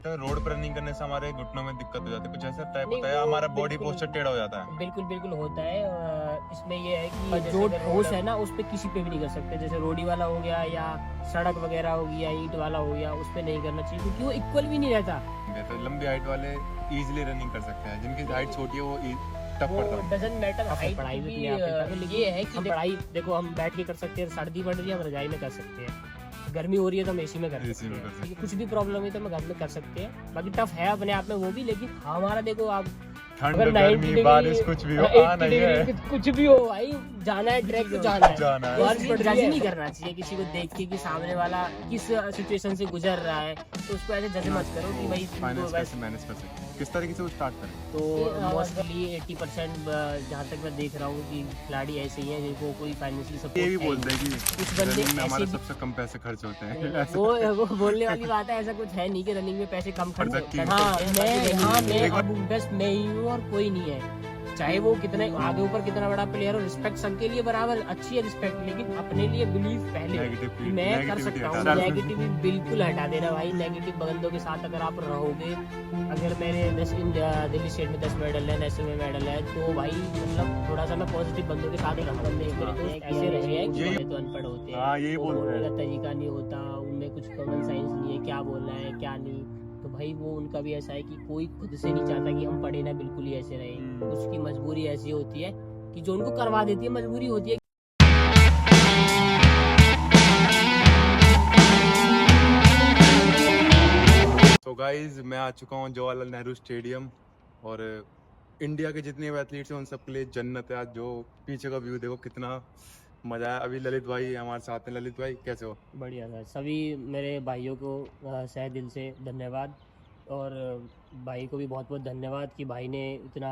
तो रोड पर रनिंग करने से हमारे घुटनों में दिक्कत हो जाती है, कुछ ऐसा टाइप नहीं, होता है, वो हमारा बॉडी बिल्कुल- पोस्चर टेढ़ा हो जाता है। बिल्कुल बिल्कुल होता है। इसमें ये है कि जो ठोस है ना उस पे किसी पे भी नहीं कर सकते, जैसे रोडी वाला हो गया या सड़क वगैरह हो गया, ईंट वाला हो गया, उस पे नहीं करना चाहिए क्योंकि वो इक्वल भी नहीं रहता। तो लंबी हाइट वाले इजीली रनिंग कर सकते हैं, जिनकी हाइट छोटी है वो टफ वो पड़ता है। डजंट मैटर हाइट पढ़ाई भी ये है कि हम पढ़ाई देखो हम बैठ के कर सकते हैं, सर्दी बढ़ रही है हम रजाई में कर सकते हैं, गर्मी हो रही है तो हम एसी में कर सकते हैं, ठीक है, कुछ भी प्रॉब्लम है तो हम घर में कर सकते हैं। बाकी टफ है अपने आप में वो भी, लेकिन हमारा देखो आप ठंड अगर 90 गर्मी डिग्री, बारिश कुछ भी हो 80 आना ही है। डिग्री कुछ भी हो भाई, जाना है ट्रैक पे जाना है। जाना है। बारिश पड़ रही है नहीं करना चाहिए किसी को देख के कि सामने वाला किस सिचुएशन से गुजर रहा है, तो उसको ऐसे जज मत करो कि भाई तुमको फाइनेंस बस। कैसे मैनेज कर सकते हैं, किस तरीके से वो स्टार्ट करें। तो मोस्टली 80% जहाँ तक मैं देख रहा हूँ कि खिलाड़ी ऐसे ही हैं जिनको कोई फाइनेंशियल ये सपोर्ट भी बोलते हैं कि कुछ बंदे रनिंग में हमारे ऐसे भी- सबसे कम पैसे खर्च होते हैं। वो बोलने वाली बात है, ऐसा कुछ है नहीं कि रनिंग में पैसे कम खर्च पर होते the हैं। king- हाँ मैं एक बार- अब बेस्ट मैं ही हूँ और कोई नहीं है, चाहे वो कितने आगे ऊपर कितना बड़ा प्लेयर हो, रिस्पेक्ट सबके लिए बराबर अच्छी है रिस्पेक्ट, लेकिन अपने लिए बिलीव पहले कि मैं कर सकता हूँ। नेगेटिविटी बिल्कुल हटा देना भाई, नेगेटिव बंदों के साथ अगर आप रहोगे, अगर मैंने दिल्ली स्टेट में 10 मेडल है, नेशनल में मेडल है, तो भाई मतलब थोड़ा सा मैं पॉजिटिव बंदों के साथ ही रहूंगा। मेरे दोस्त ऐसे रहे हैं कि बड़े तो अनपढ़ होते हैं, हाँ, यही वो बोलते बोलने हैं। का तरीका नहीं होता, उनमें कुछ कॉमन सेंस नहीं है, क्या बोलना है क्या नहीं। तो भाई वो उनका भी ऐसा है कि कोई खुद से नहीं चाहता कि हम पढ़े ना बिल्कुल ही ऐसे रहे, उसकी मजबूरी ऐसी होती है कि जो उनको करवा देती है, मजबूरी होती है। तो गाइज मैं आ चुका हूँ जवाहरलाल नेहरू स्टेडियम, और इंडिया के जितने भी एथलीट्स हैं उन सबके लिए जन्नत है आज। जो पीछे का व्यू देखो कितना मजा है। अभी ललित भाई हमारे साथ हैं। ललित भाई कैसे हो? बढ़िया था। सभी मेरे भाइयों को सह दिल से धन्यवाद, और भाई को भी बहुत बहुत धन्यवाद कि भाई ने इतना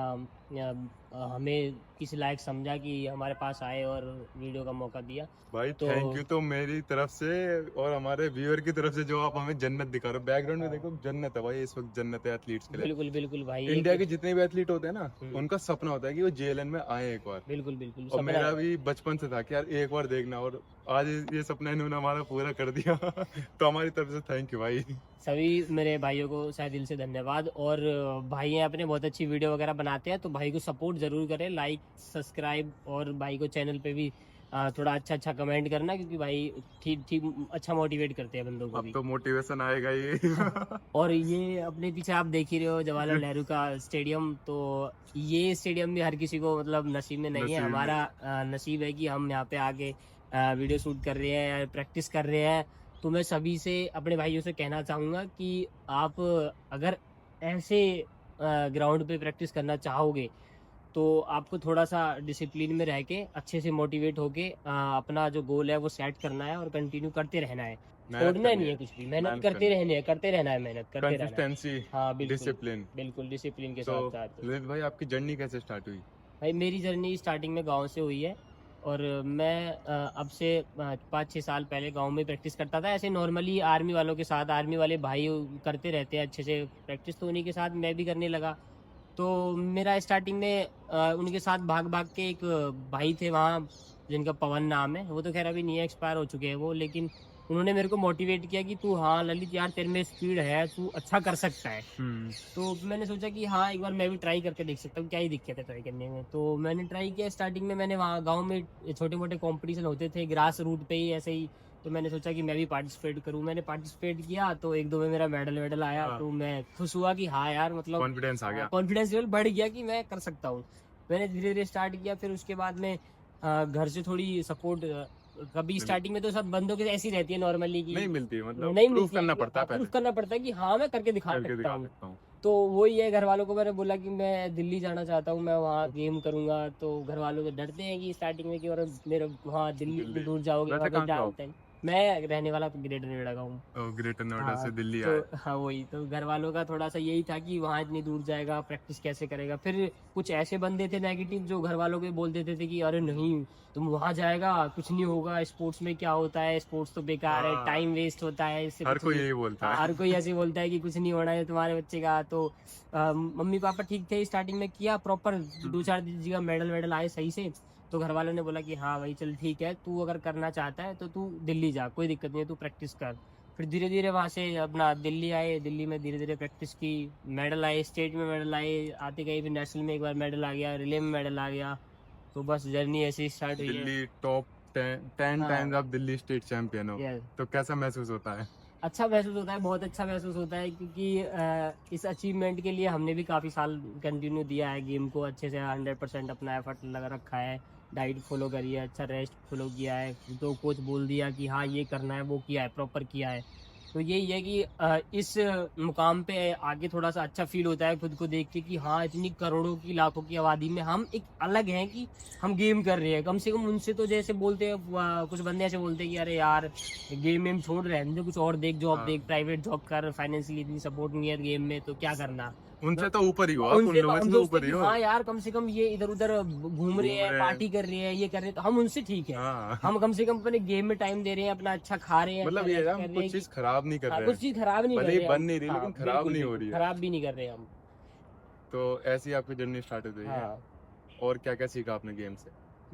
हमें किस लायक समझा कि हमारे पास आए और वीडियो का मौका दिया। भाई तो थैंक यू तो मेरी तरफ से और हमारे व्यूअर की तरफ से, जो आप हमें जन्नत दिखा रहे हो। बैकग्राउंड में देखो जन्नत है भाई, इस वक्त जन्नत है एथलीट्स के लिए। बिल्कुल बिल्कुल भाई, इंडिया के जितने भी एथलीट होते हैं ना, हम्म। उनका सपना होता है कि वो जेएलएन में आए एक बार। बिल्कुल बिल्कुल और सपना मेरा भी बचपन से था कि यार एक बार देखना, और आज ये सपना इन्होंने हमारा पूरा कर दिया। तो हमारी तरफ से थैंक यू भाई। सभी मेरे भाइयों को शायद दिल से धन्यवाद। और भाई हैं अपने, बहुत अच्छी वीडियो वगैरह बनाते हैं, तो भाई को सपोर्ट जरूर करें, लाइक सब्सक्राइब, और भाई को चैनल पे भी थोड़ा अच्छा कमेंट करना, क्योंकि भाई ठीक ठीक अच्छा मोटिवेट करते हैं बंदों को अब भी। तो मोटिवेशन आएगा ये। और ये अपने पीछे आप देख ही रहे हो जवाहरलाल नेहरू का स्टेडियम, तो ये स्टेडियम भी हर किसी को मतलब नसीब में नहीं है। नसीब में। हमारा नसीब है कि हम यहाँ पे आके वीडियो शूट कर रहे हैं, प्रैक्टिस कर रहे हैं। तो मैं सभी से, अपने भाइयों से कहना चाहूँगा कि आप अगर ऐसे ग्राउंड पे प्रैक्टिस करना चाहोगे, तो आपको थोड़ा सा डिसिप्लिन में रह के अच्छे से मोटिवेट होके अपना जो गोल है वो सेट करना है और कंटिन्यू करते रहना है, छोड़ना नहीं है कुछ भी, मेहनत करते रहना है, मेहनत करते रहना है। कंसिस्टेंसी, हाँ बिल्कुल डिसिप्लिन। बिल्कुल डिसिप्लिन के तो साथ साथ। ललित भाई आपकी जर्नी कैसे स्टार्ट हुई? भाई मेरी जर्नी स्टार्टिंग में गांव से हुई है, और मैं अब से 5-6 साल पहले गांव में प्रैक्टिस करता था, ऐसे नॉर्मली आर्मी वालों के साथ। आर्मी वाले भाई करते रहते हैं अच्छे से प्रैक्टिस, तो उन्हीं के साथ मैं भी करने लगा। तो मेरा स्टार्टिंग में उनके साथ भाग भाग के, एक भाई थे वहाँ जिनका पवन नाम है, वो तो खैर अभी नहीं है, एक्सपायर हो चुके हैं वो, लेकिन उन्होंने मेरे को मोटिवेट किया कि तू, हाँ ललित यार तेरे में स्पीड है, तू अच्छा कर सकता है। तो मैंने सोचा कि हाँ एक बार मैं भी ट्राई करके देख सकता हूँ, क्या ही दिक्कत है ट्राई करने में। तो मैंने ट्राई किया। स्टार्टिंग में मैंने वहाँ गाँव में छोटे मोटे कॉम्पिटिशन होते थे ग्रास रूट पे ही ऐसे ही, तो मैंने सोचा कि मैं भी पार्टिसिपेट करूँ। मैंने पार्टिसिपेट किया, तो 1-2 में मेरा मेडल आया। हाँ। तो मैं खुश हुआ कि हाँ यार मतलब कॉन्फिडेंस आ गया। कॉन्फिडेंस लेवल बढ़ गया कि मैं कर सकता हूँ। मैंने धीरे धीरे स्टार्ट किया। फिर उसके बाद में घर से थोड़ी सपोर्ट, कभी स्टार्टिंग में तो सब बंदों की ऐसी रहती है नॉर्मली की नहीं मिलती, मतलब नहीं प्रूफ मिलती है, करना पड़ता है प्रूफ पहले। करना पड़ता है कि हाँ मैं करके दिखा करके सकता दिखा हूँ। सकता हूँ। तो वही है, घर वालों को मैंने बोला कि मैं दिल्ली जाना चाहता हूँ, मैं वहाँ गेम करूंगा। तो घर वालों से डरते हैं कि स्टार्टिंग में कि और मेरे वहाँ दिल्ली दिल्ली। दूर जाओगे, वैसे वहाँ कहाँ से हो? जानते हैं। मैं रहने वाला तो ग्रेटर नोएडा का हूँ। ग्रेटर नोएडा हाँ, से दिल्ली तो आए। हाँ वही तो घर वालों का थोड़ा सा यही था कि वहाँ इतनी दूर जाएगा, प्रैक्टिस कैसे करेगा। फिर कुछ ऐसे बंदे थे नेगेटिव जो घर वालों के बोल देते थे कि अरे नहीं तुम वहाँ जाएगा कुछ नहीं होगा, स्पोर्ट्स में क्या होता है, स्पोर्ट्स तो बेकार है, हाँ। टाइम वेस्ट होता है, इससे हर कुछ कोई नहीं। यही बोलता है। हर कोई ऐसे बोलता है कि कुछ नहीं होना है तुम्हारे बच्चे का। तो मम्मी पापा ठीक थे, स्टार्टिंग में किया प्रॉपर, 2-4 जगह मेडल आए सही से। तो घर वालों ने बोला कि हाँ भाई चल ठीक है, तू अगर करना चाहता है तो तू दिल्ली जा, कोई दिक्कत नहीं है, तू प्रैक्टिस कर। फिर धीरे धीरे वहाँ से अपना दिल्ली आए, दिल्ली में धीरे धीरे प्रैक्टिस की, मेडल आए, स्टेट में मेडल आए, आते गए, फिर नेशनल में एक बार मेडल आ गया, रिले में मेडल आ गया। तो बस जर्नी ऐसे ही स्टार्ट हुई है। दिल्ली टॉप 10 हाँ। टाइम्स आप दिल्ली स्टेट चैंपियन हो, Yes। तो कैसा महसूस होता है? अच्छा महसूस होता है, बहुत अच्छा महसूस होता है, क्योंकि इस अचीवमेंट के लिए हमने भी काफ़ी साल कंटिन्यू दिया है गेम को, अच्छे से 100% अपना एफर्ट लगा रखा है, डाइट फॉलो करी है, अच्छा रेस्ट फॉलो किया है, तो कोच बोल दिया कि हाँ ये करना है, वो किया है, प्रॉपर किया है। तो यही है कि इस मुकाम पे आगे थोड़ा सा अच्छा फील होता है खुद को देख के कि हाँ इतनी करोड़ों की लाखों की आबादी में हम एक अलग हैं कि हम गेम कर रहे हैं। कम से कम उनसे तो जैसे बोलते हैं कुछ बंदे ऐसे बोलते हैं कि अरे यार गेम में छोड़ रहे हैं, कुछ और देख, जॉब हाँ। देख, प्राइवेट जॉब कर, फाइनेंशियली इतनी सपोर्ट नहीं है गेम में, तो क्या करना। उनसे तो ऊपर ही हो आप, उन उनसे तो लोगों हम से तो सोचते ऊपर ही हैं कि हो। हाँ यार कम से कम ये इधर उधर घूम रहे हैं, रहे हैं। पार्टी कर रहे हैं, ये कर रहे हैं, तो हम उनसे ठीक है। हाँ। हम कम से कम अपने गेम में टाइम दे रहे हैं, अपना अच्छा खा रहे हैं, मतलब अच्छा ये rest है, कर हम रहे हैं कुछ कि- चीज खराब नहीं कर हाँ, रहे कुछ हैं, चीज खराब नहीं कर भले रहे ही हम। बन नहीं रही, हाँ, लेकिन खराब बिल्कुल, नहीं हो बिल्कुल, रही है। खराब भी नहीं कर रहे हम। तो ऐसी आपकी जर्नी स्टार्ट हो गई है। हाँ। और क्या क्या सीखा आपने गेम से?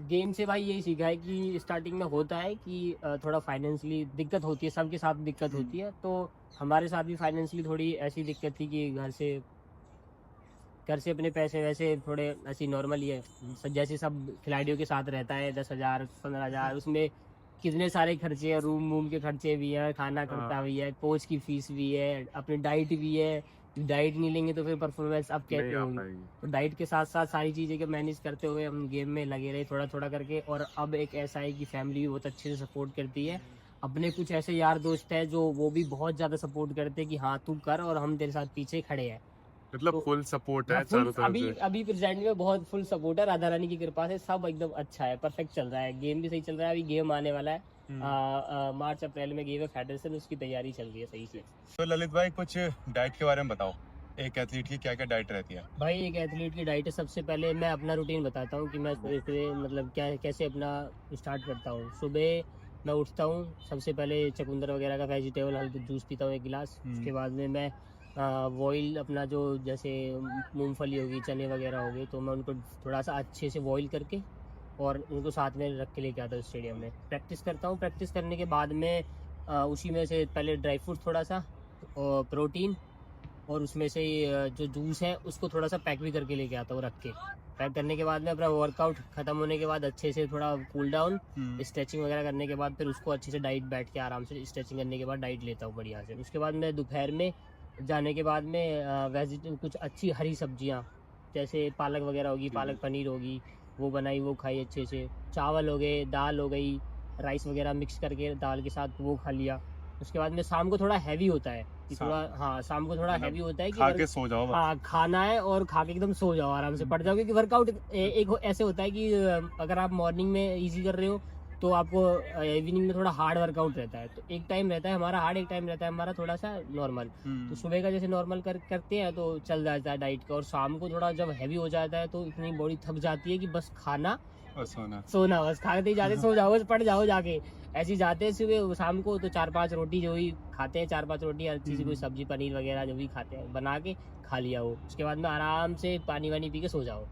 गेम से भाई यही सीखा है कि स्टार्टिंग में होता है कि थोड़ा फाइनेंशियली दिक्कत होती है, सबके साथ दिक्कत होती है, तो हमारे साथ भी फाइनेंशियली थोड़ी ऐसी दिक्कत थी कि घर से अपने पैसे वैसे थोड़े ऐसी नॉर्मल ही है, जैसे सब खिलाड़ियों के साथ रहता है, 10,000 15,000, उसमें कितने सारे खर्चे हैं, रूम वूम के खर्चे भी है, खाना खर्चा भी है, कोच की फीस भी है, अपनी डाइट भी है। डाइट नहीं लेंगे तो फिर परफॉर्मेंस अब नहीं कैसे आ होगी। पाएगी। तो डाइट के साथ साथ सारी चीज़ें के मैनेज करते हुए हम गेम में लगे रहे थोड़ा थोड़ा करके, और अब एक ऐसा है कि फैमिली भी बहुत अच्छे से सपोर्ट करती है। अपने कुछ ऐसे यार दोस्त हैं जो वो भी बहुत ज़्यादा सपोर्ट करते हैं कि हाँ तू कर और हम तेरे साथ पीछे खड़े हैं। मतलब तो फुल सपोर्ट हाँ, है फुल चारों तरफ अभी से। अभी प्रेजेंट में बहुत फुल सपोर्ट है, राधा रानी की कृपा से सब एकदम अच्छा है, परफेक्ट चल रहा है, गेम भी सही चल रहा है। अभी गेम आने वाला है मार्च अप्रैल में, गेम है फेडरेशन, उसकी तैयारी चल रही है सही से। तो ललित भाई कुछ डाइट के बारे में बताओ, एक एथलीट की क्या क्या डाइट रहती है? भाई एक एथलीट की डाइट है, सबसे पहले मैं अपना रूटीन बताता हूँ कि मैं सुबह मतलब क्या कैसे अपना स्टार्ट करता हूँ। सुबह मैं उठता हूँ, सबसे पहले चुकंदर वगैरह का वेजिटेबल हल्का जूस पीता हूँ 1 गिलास। उसके बाद में मैं बॉईल अपना जो जैसे मूंगफली होगी, चने वगैरह हो गए, तो मैं उनको थोड़ा सा अच्छे से बॉईल करके और उनको साथ में रख के लेके आता हूँ स्टेडियम में, प्रैक्टिस करता हूँ। प्रैक्टिस करने के बाद में उसी में से पहले ड्राई फ्रूट थोड़ा सा और प्रोटीन, और उसमें से जो जूस है उसको थोड़ा सा पैक भी करके लेके आता हूँ रख के। पैक करने के बाद में अपना वर्कआउट खत्म होने के बाद अच्छे से थोड़ा कूल डाउन, स्ट्रेचिंग वगैरह करने के बाद फिर उसको अच्छे से डाइट बैठ के आराम से स्ट्रेचिंग करने के बाद डाइट लेता हूँ बढ़िया से। उसके बाद मैं दोपहर में जाने के बाद में वेजिटेबल कुछ अच्छी हरी सब्जियाँ जैसे पालक वगैरह होगी, पालक पनीर होगी, वो बनाई, वो खाई अच्छे से। चावल हो गए, दाल हो गई, राइस वगैरह मिक्स करके दाल के साथ वो खा लिया। उसके बाद में शाम को थोड़ा हैवी होता है कि थोड़ा, हाँ शाम को थोड़ा मतलब हैवी होता है कि खा के सो जाओ बस। हाँ खाना है और खा के एकदम सो जाओ, आराम से पड़ जाओ, क्योंकि वर्कआउट एक ऐसे होता है कि अगर आप मॉर्निंग में इजी कर रहे हो तो आपको इवनिंग में थोड़ा हार्ड वर्कआउट रहता है। तो एक टाइम रहता है हमारा हार्ड, एक टाइम रहता है हमारा थोड़ा सा नॉर्मल। तो सुबह का जैसे नॉर्मल करते हैं तो चल जाता है डाइट का, और शाम को थोड़ा जब हैवी हो जाता है तो इतनी बॉडी थक जाती है कि बस खाना और सोना। सोना, बस खाते ही जाते सो जाओ, बस पड़ जाओ जाके। ऐसे ही जाते हैं सुबह शाम को तो 4-5 रोटी जो भी खाते हैं, 4-5 रोटी अच्छी सी कोई सब्जी पनीर वगैरह जो भी खाते हैं बना के खा लिया वो। उसके बाद में आराम से पानी वानी पी के सो जाओ।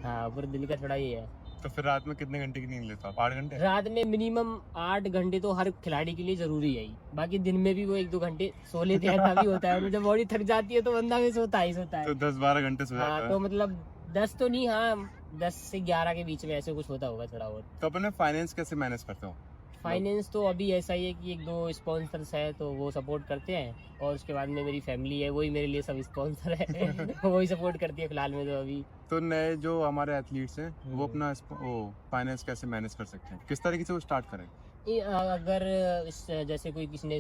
हाँ पूरे दिन का थोड़ा ये है। तो फिर रात में कितने घंटे की नींद लेते हो आप? 8 घंटे? रात में मिनिमम 8 घंटे तो हर खिलाड़ी के लिए जरूरी है ही। बाकी दिन में भी वो 1-2 घंटे सो लेते हैं, तभी होता है। जब बॉडी थक जाती है तो बंदा भी सोता ही सोता है। तो 10-12 घंटे सो जाता हाँ है। तो मतलब 10 तो नहीं, हाँ 10 से 11 के बीच में ऐसे कुछ होता होगा थोड़ा बहुत। तो अपने फाइनेंस कैसे मैनेज करते हो? फाइनेंस तो अभी ऐसा ही है कि 1-2 स्पॉन्सर्स है तो वो सपोर्ट करते हैं, और उसके बाद में मेरी फैमिली है, वही मेरे लिए सब स्पॉन्सर है वही सपोर्ट करती है फिलहाल में तो अभी। तो नए जो हमारे एथलीट्स हैं वो हम्म। अपना फाइनेंस कैसे मैनेज कर सकते हैं, किस तरीके से वो स्टार्ट करें? अगर जैसे कोई किसी ने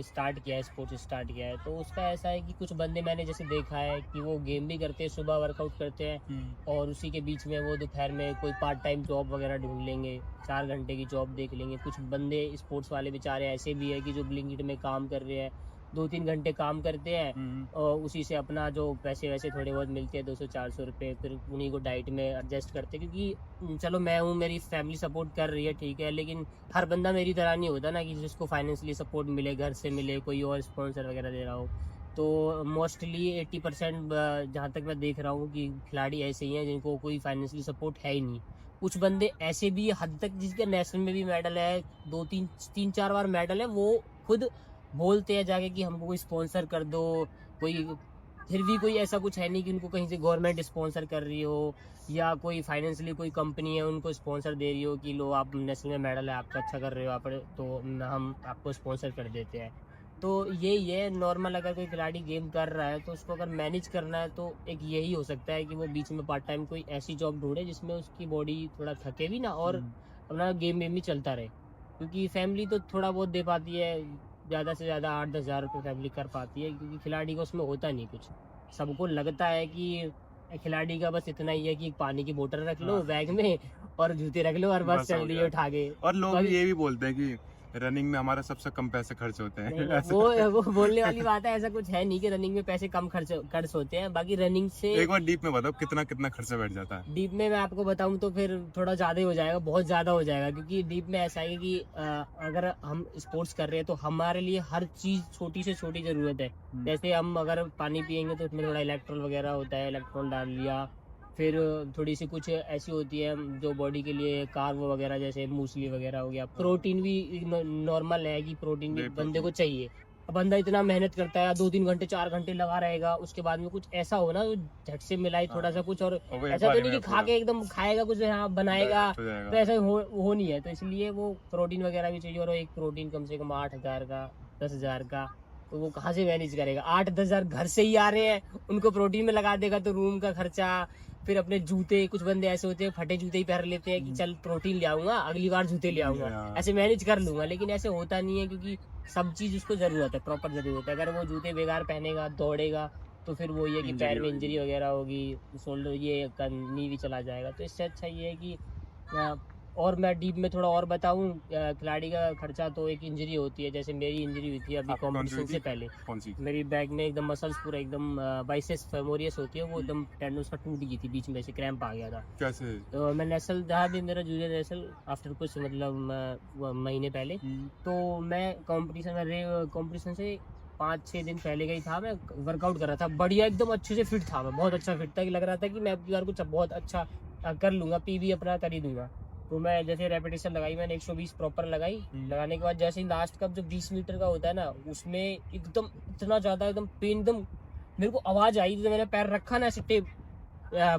स्टार्ट किया है, स्पोर्ट्स स्टार्ट किया है, तो उसका ऐसा है कि कुछ बंदे मैंने जैसे देखा है कि वो गेम भी करते हैं, सुबह वर्कआउट करते हैं और उसी के बीच में वो दोपहर में कोई पार्ट टाइम जॉब वगैरह ढूंढ लेंगे, 4 घंटे की जॉब देख लेंगे। कुछ बंदे स्पोर्ट्स वाले बेचारे ऐसे भी है कि जो ब्लिंकिट में काम कर रहे हैं, 2-3 घंटे काम करते हैं और उसी से अपना जो पैसे वैसे थोड़े बहुत मिलते हैं 200-400 रुपये, फिर उन्हीं को डाइट में एडजस्ट करते हैं। क्योंकि चलो मैं हूँ, मेरी फैमिली सपोर्ट कर रही है ठीक है, लेकिन हर बंदा मेरी तरह नहीं होता ना कि जिसको फाइनेंशियली सपोर्ट मिले, घर से मिले, कोई और स्पॉन्सर वगैरह दे रहा हो। तो मोस्टली 80% जहाँ तक मैं देख रहा हूँ कि खिलाड़ी ऐसे ही हैं जिनको कोई फाइनेंशियली सपोर्ट है ही नहीं। कुछ बंदे ऐसे भी हद तक जिसके नेशनल में भी मेडल है, 2-3-4 बार मेडल है, वो खुद बोलते हैं जाके कि हमको कोई स्पॉन्सर कर दो, कोई फिर भी कोई ऐसा कुछ है नहीं कि उनको कहीं से गवर्नमेंट स्पॉन्सर कर रही हो या कोई फाइनेंशियली कोई कंपनी है उनको स्पॉन्सर दे रही हो कि लो आप नेशनल में मेडल है आपका अच्छा कर रहे हो आप, तो हम आपको स्पॉन्सर कर देते हैं। तो यही है नॉर्मल, अगर कोई खिलाड़ी गेम कर रहा है तो उसको अगर मैनेज करना है तो एक यही हो सकता है कि वो बीच में पार्ट टाइम कोई ऐसी जॉब ढूंढे जिसमें उसकी बॉडी थोड़ा थके भी ना और अपना गेम वेम भी चलता रहे, क्योंकि फैमिली तो थोड़ा बहुत दे पाती है, ज़्यादा से ज़्यादा 8-10 हज़ार रुपये फैमिली कर पाती है, क्योंकि खिलाड़ी का उसमें होता नहीं कुछ। सबको लगता है कि खिलाड़ी का बस इतना ही है कि एक पानी की बोतल रख लो हाँ। बैग में और जूते रख लो और बस बस चल हो लिए गया। उठा के। और लोग कभी- ये भी बोलते हैं कि रनिंग में हमारा सबसे कम पैसे खर्च होते हैं। नहीं, ऐसा- वो बोलने वाली बात है, ऐसा कुछ है नहीं कि रनिंग में पैसे कम खर्च होते हैं, बाकी रनिंग से एक बार डीप में बताओ कितना कितना खर्चा बैठ जाता है। डीप में मैं आपको बताऊं तो फिर थोड़ा ज़्यादा ही हो जाएगा, बहुत ज़्यादा हो जाएगा, क्योंकि डीप में ऐसा है कि अगर हम स्पोर्ट्स कर रहे हैं तो हमारे लिए हर चीज़ छोटी से छोटी ज़रूरत है। जैसे हम अगर पानी पियेंगे तो उसमें थोड़ा इलेक्ट्रॉल वगैरह होता है, इलेक्ट्रॉल डाल लिया, फिर थोड़ी सी कुछ ऐसी होती है जो बॉडी के लिए कार्ब वगैरह, जैसे मूसली वगैरह हो गया, प्रोटीन भी नॉर्मल है कि प्रोटीन भी बंदे को चाहिए। अब बंदा इतना मेहनत करता है 2-3 घंटे 4 घंटे लगा रहेगा, उसके बाद में कुछ ऐसा हो ना झट से मिलाए थोड़ा सा कुछ, और और वो एक ऐसा बार तो नहीं में कि खा के एकदम खाएगा कुछ हाँ बनाएगा, हो जाएगा। तो ऐसा हो नहीं है। तो इसलिए वो प्रोटीन वगैरह भी चाहिए, और एक प्रोटीन कम से कम 8,000 का 10,000 का, तो वो कहाँ से मैनेज करेगा? 8-10 हज़ार घर से ही आ रहे हैं, उनको प्रोटीन में लगा देगा तो रूम का खर्चा, फिर अपने जूते, कुछ बंदे ऐसे होते हैं फटे जूते ही पहन लेते हैं कि चल प्रोटीन ले आऊंगा अगली बार जूते ले आऊंगा, हाँ। ऐसे मैनेज कर लूंगा, लेकिन ऐसे होता नहीं है, क्योंकि सब चीज उसको जरूरत है, प्रॉपर जरूरत है। अगर वो जूते बेकार पहनेगा दौड़ेगा तो फिर वो ये कि Injury पैर में होगी। इंजरी वगैरह होगी, शोल्डर ये नी भी चला जाएगा। तो इससे अच्छा ये है कि अ, और मैं डीप में थोड़ा और बताऊं, खिलाड़ी का खर्चा तो एक इंजरी होती है, जैसे मेरी इंजरी हुई थी अभी आपकी कौन सी कंपटीशन हुई से थी? पहले। कौन सी? मेरी बैक में एकदम मसल्स पूरा एकदम बाइसेप्स फेमोरियस होती है वो एकदम टेंडन उसका टूट गई थी, बीच में से क्रैम्प आ गया था। कैसे? तो मैं नेशनल था भी मेरा जूनियर नेशनल आफ्टर कुछ मतलब महीने पहले, तो मैं कंपटीशन से 5-6 दिन पहले का ही था, मैं वर्कआउट कर रहा था बढ़िया एकदम अच्छे से फिट था, मैं बहुत अच्छा फिट था कि लग रहा था कि मैं अब की बार कुछ बहुत अच्छा कर लूंगा, पीबी अपना कर ही दूंगा। तो मैं जैसे रेपिटेशन लगाई मैंने 120 प्रॉपर लगाई, लगाने के बाद जैसे ही लास्ट का जो 20 मीटर का होता है ना, उसमें एकदम इतना ज्यादा एकदम पेन, एकदम मेरे को आवाज आई जब मैंने पैर रखा ना ऐसे टेप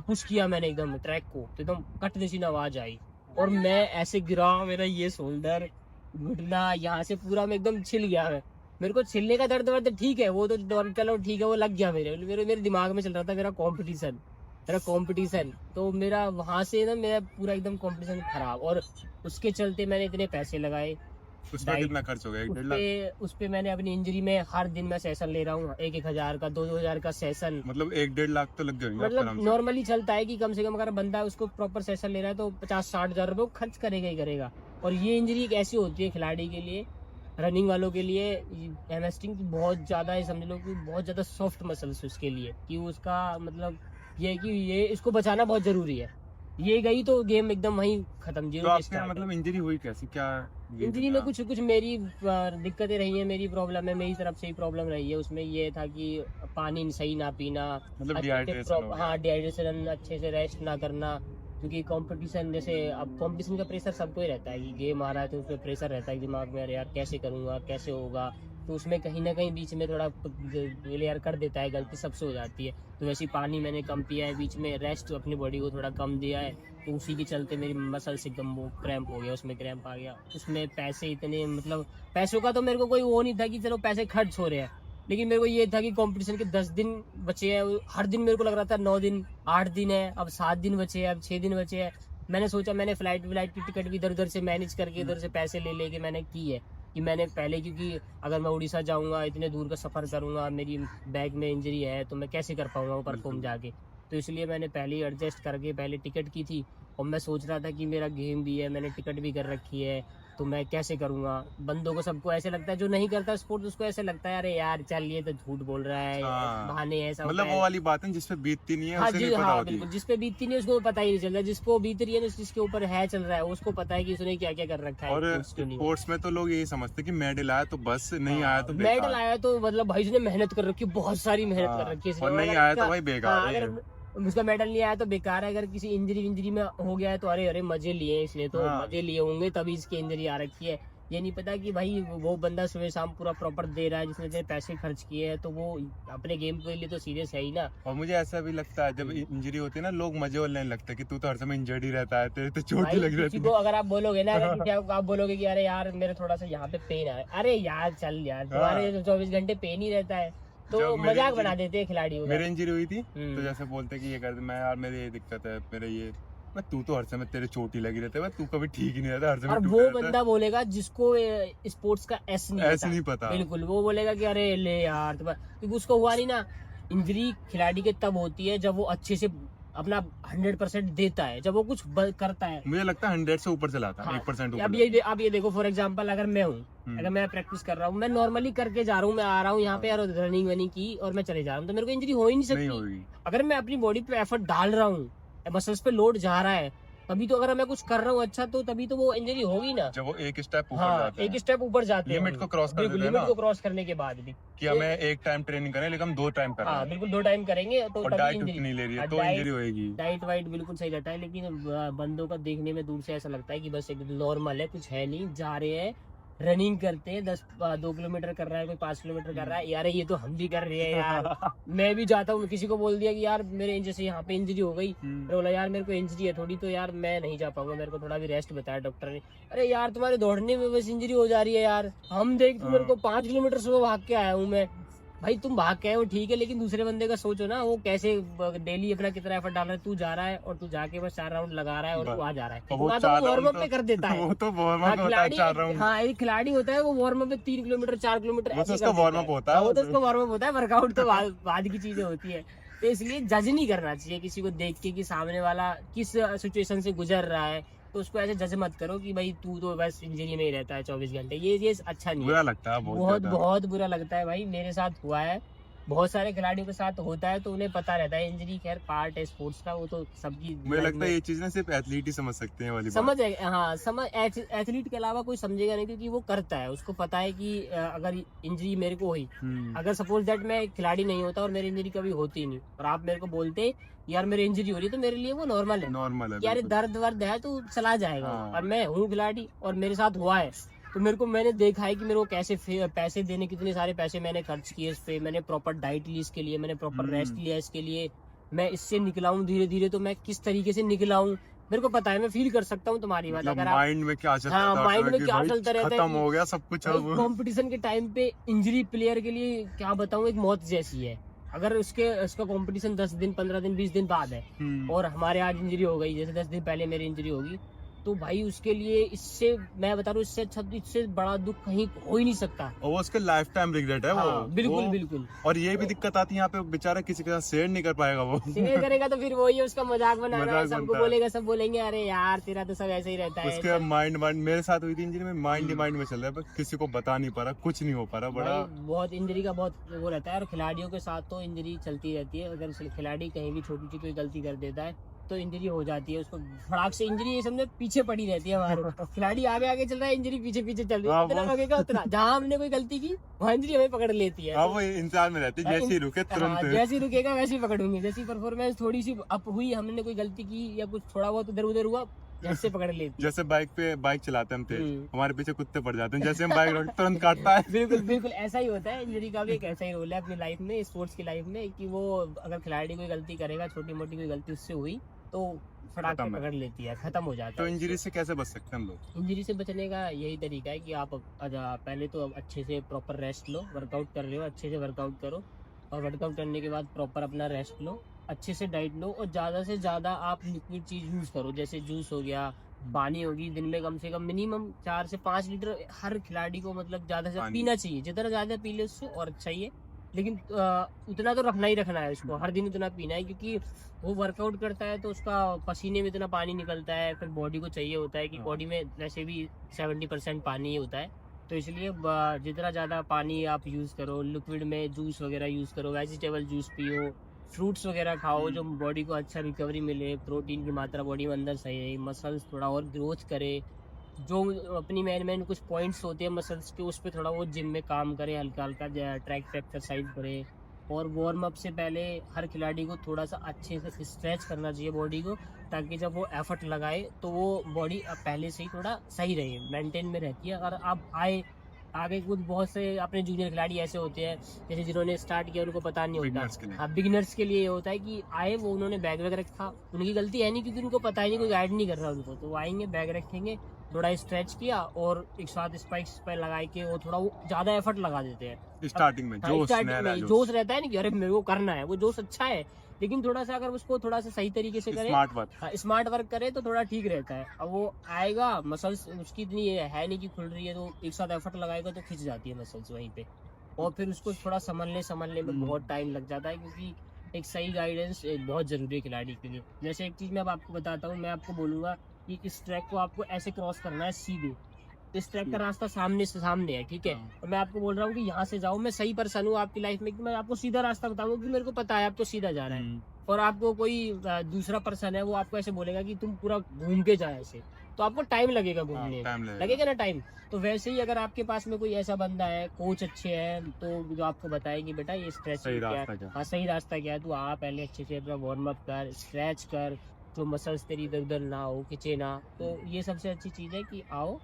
पुश किया मैंने एकदम ट्रैक को, तो एकदम कट जैसी आवाज आई और मैं ऐसे गिरा, मेरा ये शोल्डर घुटना यहाँ से पूरा मैं एकदम छिल गया। मेरे को छिलने का दर्द वर्द ठीक है, वो तो चलो ठीक है, वो लग गया मेरे दिमाग में चल रहा था मेरा कंपटीशन, तो मेरा वहां से ना मेरा पूरा एकदम कंपटीशन खराब, और उसके चलते मैंने इतने पैसे लगाए उसमें कितना खर्च हो गया? 1.5 लाख? उस पे मैंने अपनी इंजरी में हर दिन मैं सेशन ले रहा हूँ, 1-1 हज़ार का 2-2 हज़ार का सेशन, मतलब 1-1.5 लाख तो लग गए होंगे आपको आराम मतलब से। नॉर्मली चलता है कि कम से कम अगर बंदा उसको प्रॉपर सेशन ले रहा है तो 50-60 हज़ार रुपये खर्च करेगा ही करेगा। और ये इंजरी एक ऐसी होती है खिलाड़ी के लिए, रनिंग वालों के लिए, हैमस्ट्रिंग की बहुत ज़्यादा है, समझ लो कि बहुत ज़्यादा सॉफ्ट मसल्स उसके लिए, कि उसका मतलब ये है कि ये इसको बचाना बहुत ज़रूरी है। ये गई तो गेम एकदम वहीं खत्म, तो जीरो पे आपके स्टार्ट। मतलब इंजरी हुई कैसी? क्या ये इंजरी में था? कुछ मेरी दिक्कतें रही हैं, मेरी प्रॉब्लम है, मेरी तरफ से ही प्रॉब्लम रही है। उसमें ये था कि पानी सही ना पीना, मतलब अच्छे डिहाइड्रेशन हो गया। हाँ डिहाइड्रेशन, अच्छे से रेस्ट ना करना, क्योंकि कंपटीशन जैसे अब कंपटीशन का प्रेशर सबको ही रहता है कि गेम आ रहा है, तो उसमें प्रेशर रहता है दिमाग में, अरे यार कैसे करूँगा कैसे होगा, तो उसमें कहीं ना कहीं बीच में थोड़ा प्लेयर कर देता है, गलती सबसे हो जाती है। तो वैसे ही पानी मैंने कम पिया है, बीच में रेस्ट अपनी बॉडी को थोड़ा कम दिया है, तो उसी के चलते मेरी मसल्स एकदम वो क्रैम्प हो गया, उसमें क्रैम्प आ गया। उसमें पैसे इतने, मतलब पैसों का तो मेरे को कोई वो नहीं था कि चलो पैसे खर्च हो रहे हैं, लेकिन मेरे को ये था कि कंपटीशन के 10 दिन बचे हैं, हर दिन मेरे को लग रहा था 9 दिन 8 दिन है, अब 7 दिन बचे हैं, अब 6 दिन बचे हैं। मैंने सोचा, मैंने फ्लाइट की टिकट भी इधर उधर से मैनेज करके इधर से पैसे ले लेके मैंने की है कि मैंने पहले, क्योंकि अगर मैं उड़ीसा जाऊंगा इतने दूर का सफर करूंगा, मेरी बैग में इंजरी है, तो मैं कैसे कर पाऊंगा वो परफॉर्म जाके, तो इसलिए मैंने पहले ही एडजस्ट करके पहले टिकट की थी। और मैं सोच रहा था कि मेरा गेम भी है, मैंने टिकट भी कर रखी है, तो मैं कैसे करूंगा। बंदों को सबको ऐसे लगता है, जो नहीं करता स्पोर्ट उसको ऐसे लगता है अरे यार चल ये तो झूठ बोल रहा है, हाँ। बहाने ऐसा मतलब वो वाली बात है जिसपे बीतती नहीं है हाँ उसे जी नहीं पता हाँ होती। बिल्कुल, जिसपे बीतती नहीं है उसको पता ही नहीं चलता, जिसको बीत रही है ना, जिसके ऊपर है चल रहा है उसको पता है कि उसने क्या क्या कर रखा है। और उसके लिए स्पोर्ट्स में तो लोग यही समझते हैं कि मेडल आया तो बस, नहीं आया तो मेडल बेकार। आया तो मतलब भाई उसने मेहनत कर रखी है, बहुत सारी मेहनत हाँ, कर रखी है इसने, और नहीं अगर आया तो उसका- भाई बेकार है। अगर उसका मेडल नहीं आया तो बेकार है, अगर किसी इंजरी में हो गया है तो अरे अरे मजे लिए इसने, तो हाँ। मजे लिए होंगे तभी इसकी इंजरी आ रखी है। ये नहीं पता कि भाई वो बंदा सुबह शाम पूरा प्रॉपर दे रहा है, जिसने इतने पैसे खर्च किए हैं, तो वो अपने गेम के लिए तो सीरियस है ही ना। और मुझे ऐसा भी लगता है जब इंजरी होती है ना, लोग मजे और लेने लगते हैं कि तू तो हर समय इंजर्ड ही रहता है, तेरे तो चोट भाई ही लगी किसी रहती को है। अगर आप बोलोगे ना, अगर किसी आप बोलोगे कि अरे यार मेरे थोड़ा सा यहाँ पे पेन है, अरे यार चल यार, तुम्हारे तो 24 घंटे पेन ही रहता है, तो जब मेरी मजाक इंजरी- बना देते हैं खिलाड़ियों का। मेरी इंजरी हुई थी तो हम्म। जैसे बोलते कि ये कर, मैं यार मेरे ये दिक्कत है, मेरे ये, मैं तू तो हर समय तेरे चोट ही लगी रहती है, तू कभी ठीक ही नहीं रहता, हर और समय वो टूटा रहता है। बंदा बोलेगा जिसको स्पोर्ट्स का एस नहीं ऐसे पता, नहीं पता। बिल्कुल वो बोलेगा कि अरे ले यार क्योंकि उसको हुआ नहीं ना। इंजरी खिलाड़ी के तब होती है जब वो अच्छे से अपना 100% देता है, जब वो कुछ करता है। मुझे लगता है 100 से ऊपर चलाता है, हाँ, 1% ऊपर अब ये देखो, फॉर एग्जांपल अगर मैं हूँ, अगर मैं प्रैक्टिस कर रहा हूँ, मैं नॉर्मली करके जा रहा हूँ, मैं आ रहा हूँ यहाँ पे और रनिंग वनिंग की और मैं चले जा रहा हूँ, तो मेरे को इंजरी हो ही नहीं नहीं सकती। होगी। अगर मैं अपनी बॉडी पे एफर्ट डाल रहा हूँ, मसल्स पे लोड जा रहा है, तभी तो, अगर मैं कुछ कर रहा हूँ अच्छा, तो तभी तो वो इंजरी होगी ना। जब वो एक स्टेप ऊपर हाँ, जाता एक है, स्टेप ऊपर जाते हैं लिमिट हम। को क्रॉस कर बिल्कुल, देते हैं लिमिट ना, को क्रॉस करने के बाद भी कि हमें एक टाइम ट्रेनिंग करें लेकिन हम 2 टाइम कर रहे हाँ हैं, बिल्कुल 2 टाइम करेंगे तो और तभी डाइट इंजरी। उतनी ले रही है तो डाइट इंजरी होगी। डाइट वाइट बिल्कुल सही रहता है, लेकिन बंदों का देखने में दूर से ऐसा लगता है कि बस एक नॉर्मल है, कुछ है नहीं, जा रहे हैं रनिंग करते हैं, 2 किलोमीटर कर रहा है, कोई 5 किलोमीटर कर रहा है, यार ये तो हम भी कर रहे हैं यार। मैं भी जाता हूँ, किसी को बोल दिया कि यार मेरे जैसे यहाँ पे इंजरी हो गई, तो बोला यार मेरे को इंजरी है थोड़ी, तो यार मैं नहीं जा पाऊंगा, मेरे को थोड़ा भी रेस्ट बताया डॉक्टर ने। अरे यार तुम्हारे दौड़ने में बस इंजरी हो जा रही है यार, हम देख, मेरे को 5 किलोमीटर सुबह भाग के आया हूँ मैं। भाई तुम भाग के आए हो ठीक है, लेकिन दूसरे बंदे का सोचो ना, वो कैसे डेली अपना कितना एफर्ट डाल रहा है, तू जा रहा है और तू जाके बस 4 राउंड लगा रहा है और तू आ जा रहा है, और वो इतना तो 4 वार्म राउंड अप पे कर देता है। वो तो वार्म हाँ अप होता है 4 राउंड। हाँ, एक खिलाड़ी होता है वो वार्म अप में 3 किलोमीटर 4 किलोमीटर वो तो ऐसे उसका कर देता वार्म अप होता है, हाँ, वो तो उसका वार्म अप होता है, वर्कआउट तो बाद की चीजें होती है। तो इसलिए जज नहीं करना चाहिए किसी को देख के कि सामने वाला किस सिचुएशन से गुजर रहा है, तो उसको ऐसे जज मत करो कि भाई तू तो बस इंजरी में ही रहता है 24 घंटे, ये अच्छा नहीं बुरा है। लगता है बहुत बहुत ज्यादा। बहुत बुरा लगता है भाई, मेरे साथ हुआ है, बहुत सारे खिलाड़ियों के साथ होता है, तो उन्हें पता रहता है इंजरी खैर पार्ट है स्पोर्ट्स का, वो तो सबकी मुझे लाइफ लगता है में ये चीज ना सिर्फ एथलीट ही समझ सकते हैं वाली बात। समझ है। हाँ समझ, एथलीट के अलावा कोई समझेगा नहीं, क्योंकि वो करता है, उसको पता है कि अगर इंजरी मेरे को हुई, अगर सपोज दैट मैं खिलाड़ी नहीं होता और मेरी इंजरी कभी होती नहीं, और आप मेरे को बोलते यार मेरी इंजरी हो रही है, तो मेरे लिए वो नॉर्मल है, नॉर्मल है यार बिल्कुल। दर्द वर्द है तो चला जाएगा। हाँ। और मैं हूँ खिलाड़ी और मेरे साथ हुआ है, तो मेरे को, मैंने देखा है कि मेरे को कैसे पैसे देने, कितने सारे पैसे मैंने खर्च किए इस पे, मैंने प्रॉपर डाइट ली इसके लिए, मैंने प्रॉपर रेस्ट लिया इसके लिए, मैं इससे निकला हूँ धीरे धीरे, तो मैं किस तरीके से निकला हूँ मेरे को पता है, मैं फील कर सकता हूँ तुम्हारी बात। मतलब अगर आप माइंड में क्या चलता हाँ था माइंड उसमें में कि क्या भाई चलता रहता है खत्म हो गया सब कुछ अब। कंपटीशन के टाइम पे इंजरी प्लेयर के लिए क्या बताऊँ, एक मौत जैसी है। अगर उसका कंपटीशन 10 दिन 15 दिन 20 दिन बाद है और हमारे आज इंजरी हो गई, जैसे 10 दिन पहले मेरी इंजरी होगी, तो भाई उसके लिए, इससे मैं बता रहा हूँ, इससे अच्छा, इससे बड़ा दुख कहीं हो ही नहीं सकता। और वो उसके लाइफ टाइम रिग्रेट है। हाँ, वो बिल्कुल वो, बिल्कुल। और ये भी दिक्कत आती है यहाँ पे, बेचारा किसी के साथ शेयर नहीं कर पाएगा वो। शेयर करेगा तो फिर वही है, उसका मजाक बनाना है, मजाक सबको बनता है। बोलेगा, सब बोलेंगे अरे यार तेरा तो सब ऐसे ही रहता है। उसके माइंड मेरे साथ हुई थी इंजरी में, माइंड ही माइंड में चल रहा है, पर किसी को बता नहीं पा रहा, कुछ नहीं हो पा रहा, बड़ा भाई बहुत इंजरी का बहुत वो रहता है, और खिलाड़ियों के साथ तो इंजरी चलती रहती है। अगर खिलाड़ी कहीं भी छोटी सी कोई गलती कर देता है तो इंजरी हो जाती है, उसको फटाक से इंजरी, ये समझो पीछे पड़ी रहती है हमारे। खिलाड़ी आगे आगे चल रहा है, इंजरी पीछे पीछे चल रही है, इतना लगेगा उतना, जहाँ हमने कोई गलती की वहाँ इंजरी हमें पकड़ लेती है। हाँ, वो इंतजार में रहती है, जैसे ही रुके हाँ, तुरंत। जैसे ही रुकेगा वैसे ही पकड़ूंगी, जैसी परफॉर्मेंस थोड़ी सी अप हुई, हमने कोई गलती की या कुछ थोड़ा बहुत इधर उधर हुआ, जैसे पकड़ लेती है। जैसे बाइक चलाते हम थे, हमारे पीछे कुत्ते पड़ जाते हैं, जैसे हम बाइक रोकते तुरंत काटता है। बिल्कुल बिल्कुल ऐसा ही होता है, इंजरी का भी एक ऐसा ही रोल है अपनी लाइफ में, स्पोर्ट्स की लाइफ में, कि वो अगर खिलाड़ी कोई गलती करेगा, छोटी मोटी कोई गलती उससे हुई, तो फटाक से पकड़ लेती है, खत्म हो जाता तो है। इंजरी से कैसे बच सकते हैं हम लोग? इंजरी से बचने का यही तरीका है कि आप पहले तो अच्छे से प्रॉपर रेस्ट लो, वर्कआउट कर रहे हो अच्छे से वर्कआउट करो, और वर्कआउट करने के बाद प्रॉपर अपना रेस्ट लो, अच्छे से डाइट लो, और ज़्यादा से ज़्यादा आप लिक्विड चीज़ यूज़ करो, जैसे जूस हो गया, पानी होगी, दिन में कम से कम मिनिमम 4 से 5 लीटर हर खिलाड़ी को, मतलब ज़्यादा से ज़्यादा पीना चाहिए, जितना ज़्यादा पी ले उससे और अच्छा ही है, लेकिन उतना तो रखना ही रखना है उसको, हर दिन उतना पीना है, क्योंकि वो वर्कआउट करता है तो उसका पसीने में इतना पानी निकलता है, फिर बॉडी को चाहिए होता है कि बॉडी में वैसे भी 70% पानी ही होता है, तो इसलिए जितना ज़्यादा पानी आप यूज़ करो, लिक्विड में जूस वगैरह यूज़ करो, वेजिटेबल जूस पियो, फ्रूट्स वगैरह खाओ, जो बॉडी को अच्छा रिकवरी मिले, प्रोटीन की मात्रा बॉडी में अंदर सही है, मसल्स थोड़ा और ग्रोथ करे, जो अपनी मैन कुछ पॉइंट्स होते हैं मसल्स के, उस पर थोड़ा वो जिम में काम करे, हल्का हल्का ट्रैक पे एक्सरसाइज करे, और वार्म अप से पहले हर खिलाड़ी को थोड़ा सा अच्छे से स्ट्रेच करना चाहिए बॉडी को, ताकि जब वो एफर्ट लगाए तो वो बॉडी पहले से ही थोड़ा सही रहे, मेंटेन में रहती है। अगर आप आए आगे, कुछ बहुत से अपने जूनियर खिलाड़ी ऐसे होते हैं जैसे जिन्होंने स्टार्ट किया उनको पता नहीं Beginners के होता। लिए। हाँ, बिगिनर्स के लिए ये होता है कि आए वो उन्होंने बैग वैग रखा, उनकी गलती है नहीं क्योंकि उनको पता ही नहीं, कोई गाइड नहीं कर रहा उनको, तो वो आएंगे बैग रखेंगे, थोड़ा स्ट्रेच किया और एक साथ स्पाइक्स पे लगा के वो थोड़ा वो ज्यादा एफर्ट लगा देते हैं स्टार्टिंग में हाँ, जोश स्टार्टिंग नया में जोश रहता है ना कि अरे मेरे को करना है, वो जोश अच्छा है, लेकिन थोड़ा सा अगर उसको थोड़ा सा सही तरीके से करे, स्मार्ट वर्क। स्मार्ट वर्क करे तो थोड़ा ठीक रहता है। अब वो आएगा, मसल्स उसकी इतनी है नहीं कि खुल रही है, तो एक साथ एफर्ट लगाएगा तो खिंच जाती है मसल्स वहीं पे, और फिर उसको थोड़ा समझने में बहुत टाइम लग जाता है, क्योंकि एक सही गाइडेंस बहुत जरूरी है खिलाड़ी के लिए। जैसे एक चीज मैं अब आपको बताता हूँ, मैं आपको बोलूंगा कि इस ट्रैक को आपको ऐसे क्रॉस करना है सीधे, इस ट्रैक का रास्ता सामने से सामने है, ठीक है, और मैं आपको बोल रहा हूँ कि यहाँ से जाओ, मैं सही पर्सन हूँ आपकी लाइफ में कि मैं आपको सीधा रास्ता बताऊंगा, क्योंकि मेरे को पता है आपको सीधा जा रहा है, और आपको कोई दूसरा पर्सन है वो आपको ऐसे बोलेगा कि तुम पूरा घूम के जाए ऐसे, तो आपको टाइम लगेगा घूमने टाइम में, लगेगा ना टाइम। तो वैसे ही अगर आपके पास में कोई ऐसा बंदा है, कोच अच्छे हैं, तो जो आपको बताए कि बेटा ये स्ट्रेच सही क्या रास्ता है, क्या हाँ सही रास्ता क्या है, तू आ पहले अच्छे से अपना वार्म अप कर, स्ट्रेच कर, तो मसल्स तेरी इधर उधर ना हो, खिंचे ना, तो ये सबसे अच्छी चीज़ है कि आओ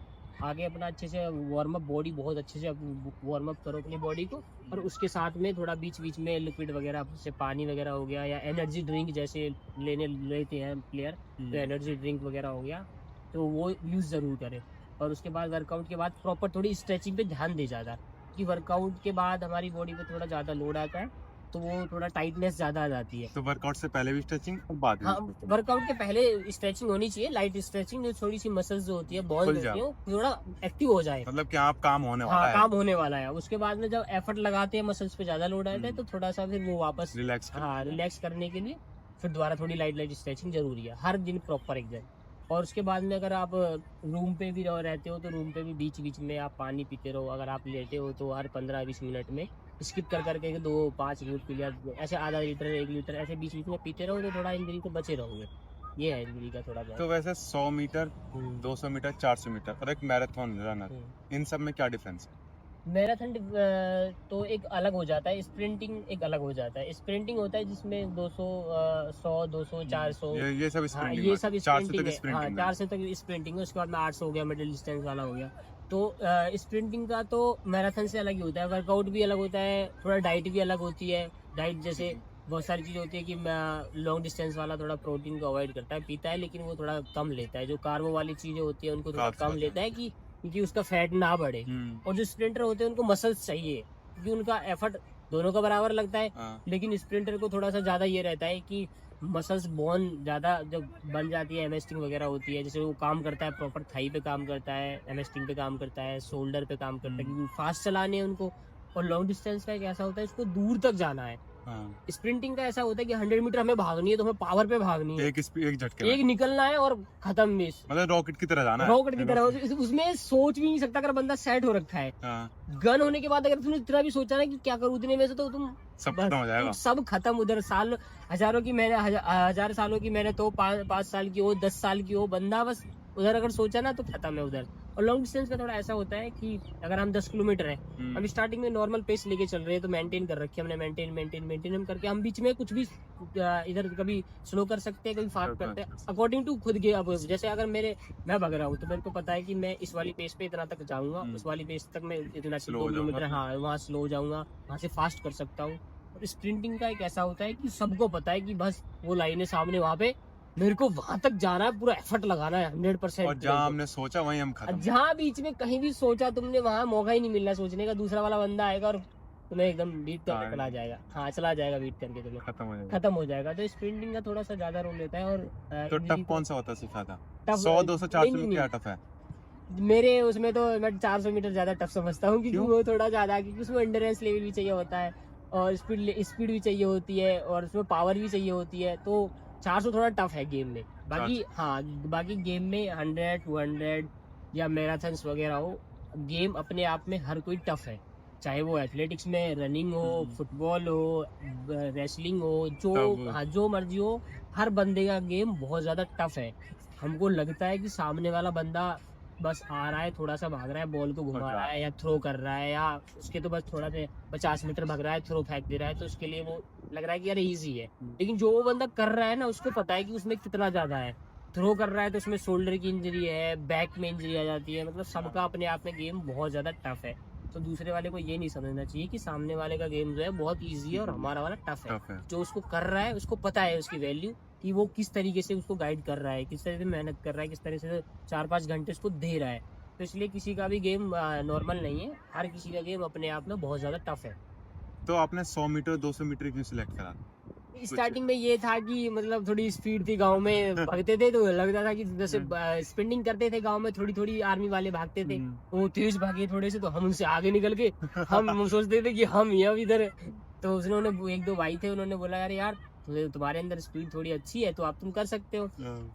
आगे अपना अच्छे से वार्म अप, बॉडी बहुत अच्छे से वार्म अप करो अपनी बॉडी को, और उसके साथ में थोड़ा बीच बीच में लिक्विड वगैरह, जैसे पानी वगैरह हो गया या एनर्जी ड्रिंक जैसे लेते हैं प्लेयर, तो एनर्जी ड्रिंक वगैरह हो गया तो वो यूज़ ज़रूर करें। और उसके बाद वर्कआउट के बाद प्रॉपर थोड़ी स्ट्रेचिंग पे ध्यान दे ज़्यादा, कि वर्कआउट के बाद हमारी बॉडी पे थोड़ा ज़्यादा लोड आता है, तो वो थोड़ा टाइटनेस ज़्यादा आ जाती है। तो वर्कआउट से पहले भी स्ट्रेचिंग और बाद में हाँ, वर्कआउट के पहले स्ट्रेचिंग होनी चाहिए, लाइट स्ट्रेचिंग, जो थोड़ी सी मसल्स जो होती है बॉल खुल होती है जाओ। वो थोड़ा एक्टिव हो जाए, मतलब कि आप काम होने वाला हाँ है, काम होने वाला है। उसके बाद में जब एफर्ट लगाते हैं, मसल्स पे ज्यादा लोड आता है, तो थोड़ा सा फिर वो वापस रिलैक्स हाँ रिलैक्स करने के लिए फिर दोबारा थोड़ी लाइट स्ट्रेचिंग जरूरी है, हर दिन प्रॉपर एक दिन। और उसके बाद में अगर आप रूम पे भी रहते हो तो रूम पे भी बीच बीच में आप पानी पीते रहो, अगर आप लेटे हो तो हर 15-20 मिनट में स्किप कर करके 2-5 मिनट पी लिया, ऐसे आधा लीटर 1 लीटर ऐसे बीच बीच में पीते रहो, तो थोड़ा इंजरी से बचे रहोगे। ये है इंजरी का थोड़ा तो वैसे 100 मीटर, 200 मीटर, 400 मीटर और एक मैराथन रनर, हम्म। इन सब में क्या डिफरेंस है? मैराथन तो एक अलग हो जाता है, स्प्रिंटिंग एक अलग हो जाता है। स्प्रिंटिंग होता है जिसमें 200 100 200 400, ये सब हाँ स्प्रिंटिंग ये में, सब 400 स्प्रिंटिंग तक है, हाँ स्प्रिंटिंग में। 400 तक स्प्रिंटिंग है, उसके बाद में 800 हो गया, मिडिल डिस्टेंस वाला हो गया। तो स्प्रिंटिंग का तो मैराथन से अलग ही होता है, वर्कआउट भी अलग होता है, थोड़ा डाइट भी अलग होती है। डाइट जैसे बहुत सारी चीज़ होती है कि लॉन्ग डिस्टेंस वाला थोड़ा प्रोटीन को अवॉइड करता है, पीता है, लेकिन वो थोड़ा कम लेता है। जो कार्बो वाली चीज़ें होती है उनको थोड़ा Carbs कम वाला। लेता है, कि क्योंकि उसका फैट ना बढ़े। और जो स्प्रिंटर होते हैं उनको मसल्स चाहिए, क्योंकि उनका एफर्ट दोनों का बराबर लगता है, हाँ। लेकिन स्प्रिंटर को थोड़ा सा ज़्यादा ये रहता है कि मसल्स बोन ज़्यादा जब बन जाती है, एमएसटिंग वगैरह होती है, जैसे वो काम करता है प्रॉपर थाई पे काम करता है, एमएसटिंग पे काम करता है, शोल्डर पे काम करता है, क्योंकि फास्ट चलाने हैं उनको। और लॉन्ग डिस्टेंस का एक ऐसा होता है इसको दूर तक जाना है। हाँ। स्प्रिंटिंग का ऐसा होता है कि 100 मीटर हमें भागनी है, तो हमें पावर पे भागनी है, एक झटके एक में, निकलना है और खत्म मिस, मतलब रॉकेट की तरह जाना है। रॉकेट की तरह। उसमें सोच भी नहीं सकता अगर बंदा सेट हो रखा है। हाँ। गन होने के बाद अगर तुमने इतना भी सोचा ना कि क्या करूं इतने में से, तो तुम सब बस खत्म हो जाएगा। सब खत्म। उधर साल हजारों की मेहनत, हजार सालों की मेहनत हो, 5 साल की हो, 10 साल की हो, बंदा बस उधर अगर सोचा ना तो खत्म है उधर। और लॉन्ग डिस्टेंस का थोड़ा ऐसा होता है कि अगर हम 10 किलोमीटर है, हम स्टार्टिंग में नॉर्मल पेस लेके चल रहे हैं, तो मेंटेन कर रखी है हमने, मेंटेन हम करके हम बीच में कुछ भी इधर कभी स्लो कर सकते हैं, कभी फास्ट करते हैं, अकॉर्डिंग टू खुद के। अब जैसे अगर मैं भाग रहा हूँ तो मेरे को पता है कि मैं इस वाली पेस पे इतना तक जाऊंगा, उस वाली पेस तक मैं इतना Slow 2 हो किलोमीटर, जाऊंगा। हाँ वहाँ स्लो हो जाऊंगा, वहाँ से फास्ट कर सकता हूँ। और स्प्रिंटिंग का एक ऐसा होता है कि सबको पता है कि बस वो लाइन है सामने, वहाँ पे मेरे को वहां तक जाना है, पूरा एफर्ट लगाना है 100%। और जहाँ हमने सोचा वहीं हम खत्म। जहाँ बीच में कहीं भी सोचा तुमने, वहां मौका ही नहीं मिलना सोचने का, दूसरा वाला बंदा आएगा और तुम्हें एकदम बीट करके चला जाएगा, हाँ चला जाएगा बीट करके, तुम्हें खत्म हो जाएगा। तो स्प्रिंटिंग का थोड़ा सा ज्यादा रोल लेता है। और तो टफ कौन सा होता है सिखाता? टफ 100 200 400 में क्या टफ है? मेरे उसमें तो मैं 400 मीटर ज्यादा टफ समझता हूँ, क्योंकि क्यों? वो थोड़ा ज्यादा, क्योंकि उसमें एंड्योरेंस लेवल भी चाहिए होता है, और स्पीड भी चाहिए होती है, और उसमें पावर भी चाहिए होती है। तो 400 थोड़ा टफ है गेम में। बाकी हाँ, बाकी गेम में 100 200 या मैराथन्स वगैरह हो, गेम अपने आप में हर कोई टफ है, चाहे वो एथलेटिक्स में रनिंग हो, फुटबॉल हो, रेसलिंग हो, जो मर्जी हो, हर बंदे का गेम बहुत ज्यादा टफ है। हमको लगता है कि सामने वाला बंदा बस आ रहा है, थोड़ा सा भाग रहा है, बॉल को घुमा अच्छा। रहा है या थ्रो कर रहा है, या उसके तो बस थोड़ा सा 50 मीटर भाग रहा है, थ्रो फेंक दे रहा है, तो उसके लिए वो लग रहा है कि यार इजी है। लेकिन जो वो बंदा कर रहा है ना, उसको पता है कि उसमें कितना ज्यादा है। थ्रो कर रहा है तो उसमें शोल्डर की इंजरी है, बैक में इंजरी आ जाती है, मतलब सबका अपने आप में गेम बहुत ज्यादा टफ है। तो दूसरे वाले को ये नहीं समझना चाहिए कि सामने वाले का गेम जो है बहुत ईजी है और हमारा वाला टफ है। टफ है। जो उसको कर रहा है उसको पता है उसकी वैल्यू, कि वो किस तरीके से उसको गाइड कर रहा है, किस तरह से मेहनत कर रहा है, किस तरह से 4-5 घंटे उसको दे रहा है। तो इसलिए किसी का भी गेम नॉर्मल नहीं है, हर किसी का गेम अपने आप में बहुत ज़्यादा टफ है। तो आपने 100 मीटर 200 मीटर क्यों सिलेक्ट करा? स्टार्टिंग में ये था कि मतलब थोड़ी स्पीड थी, गांव में भागते थे तो लगता था कि जैसे स्पिनिंग करते थे गांव में, थोड़ी थोड़ी आर्मी वाले भागते थे, वो तेज भागे थोड़े से, तो हम उनसे आगे निकल के हम सोचते थे कि हम ही अब इधर। तो उन्होंने एक दो भाई थे, उन्होंने बोला यार यार तुम्हारे अंदर स्पीड थोड़ी अच्छी है, तो आप तुम कर सकते हो।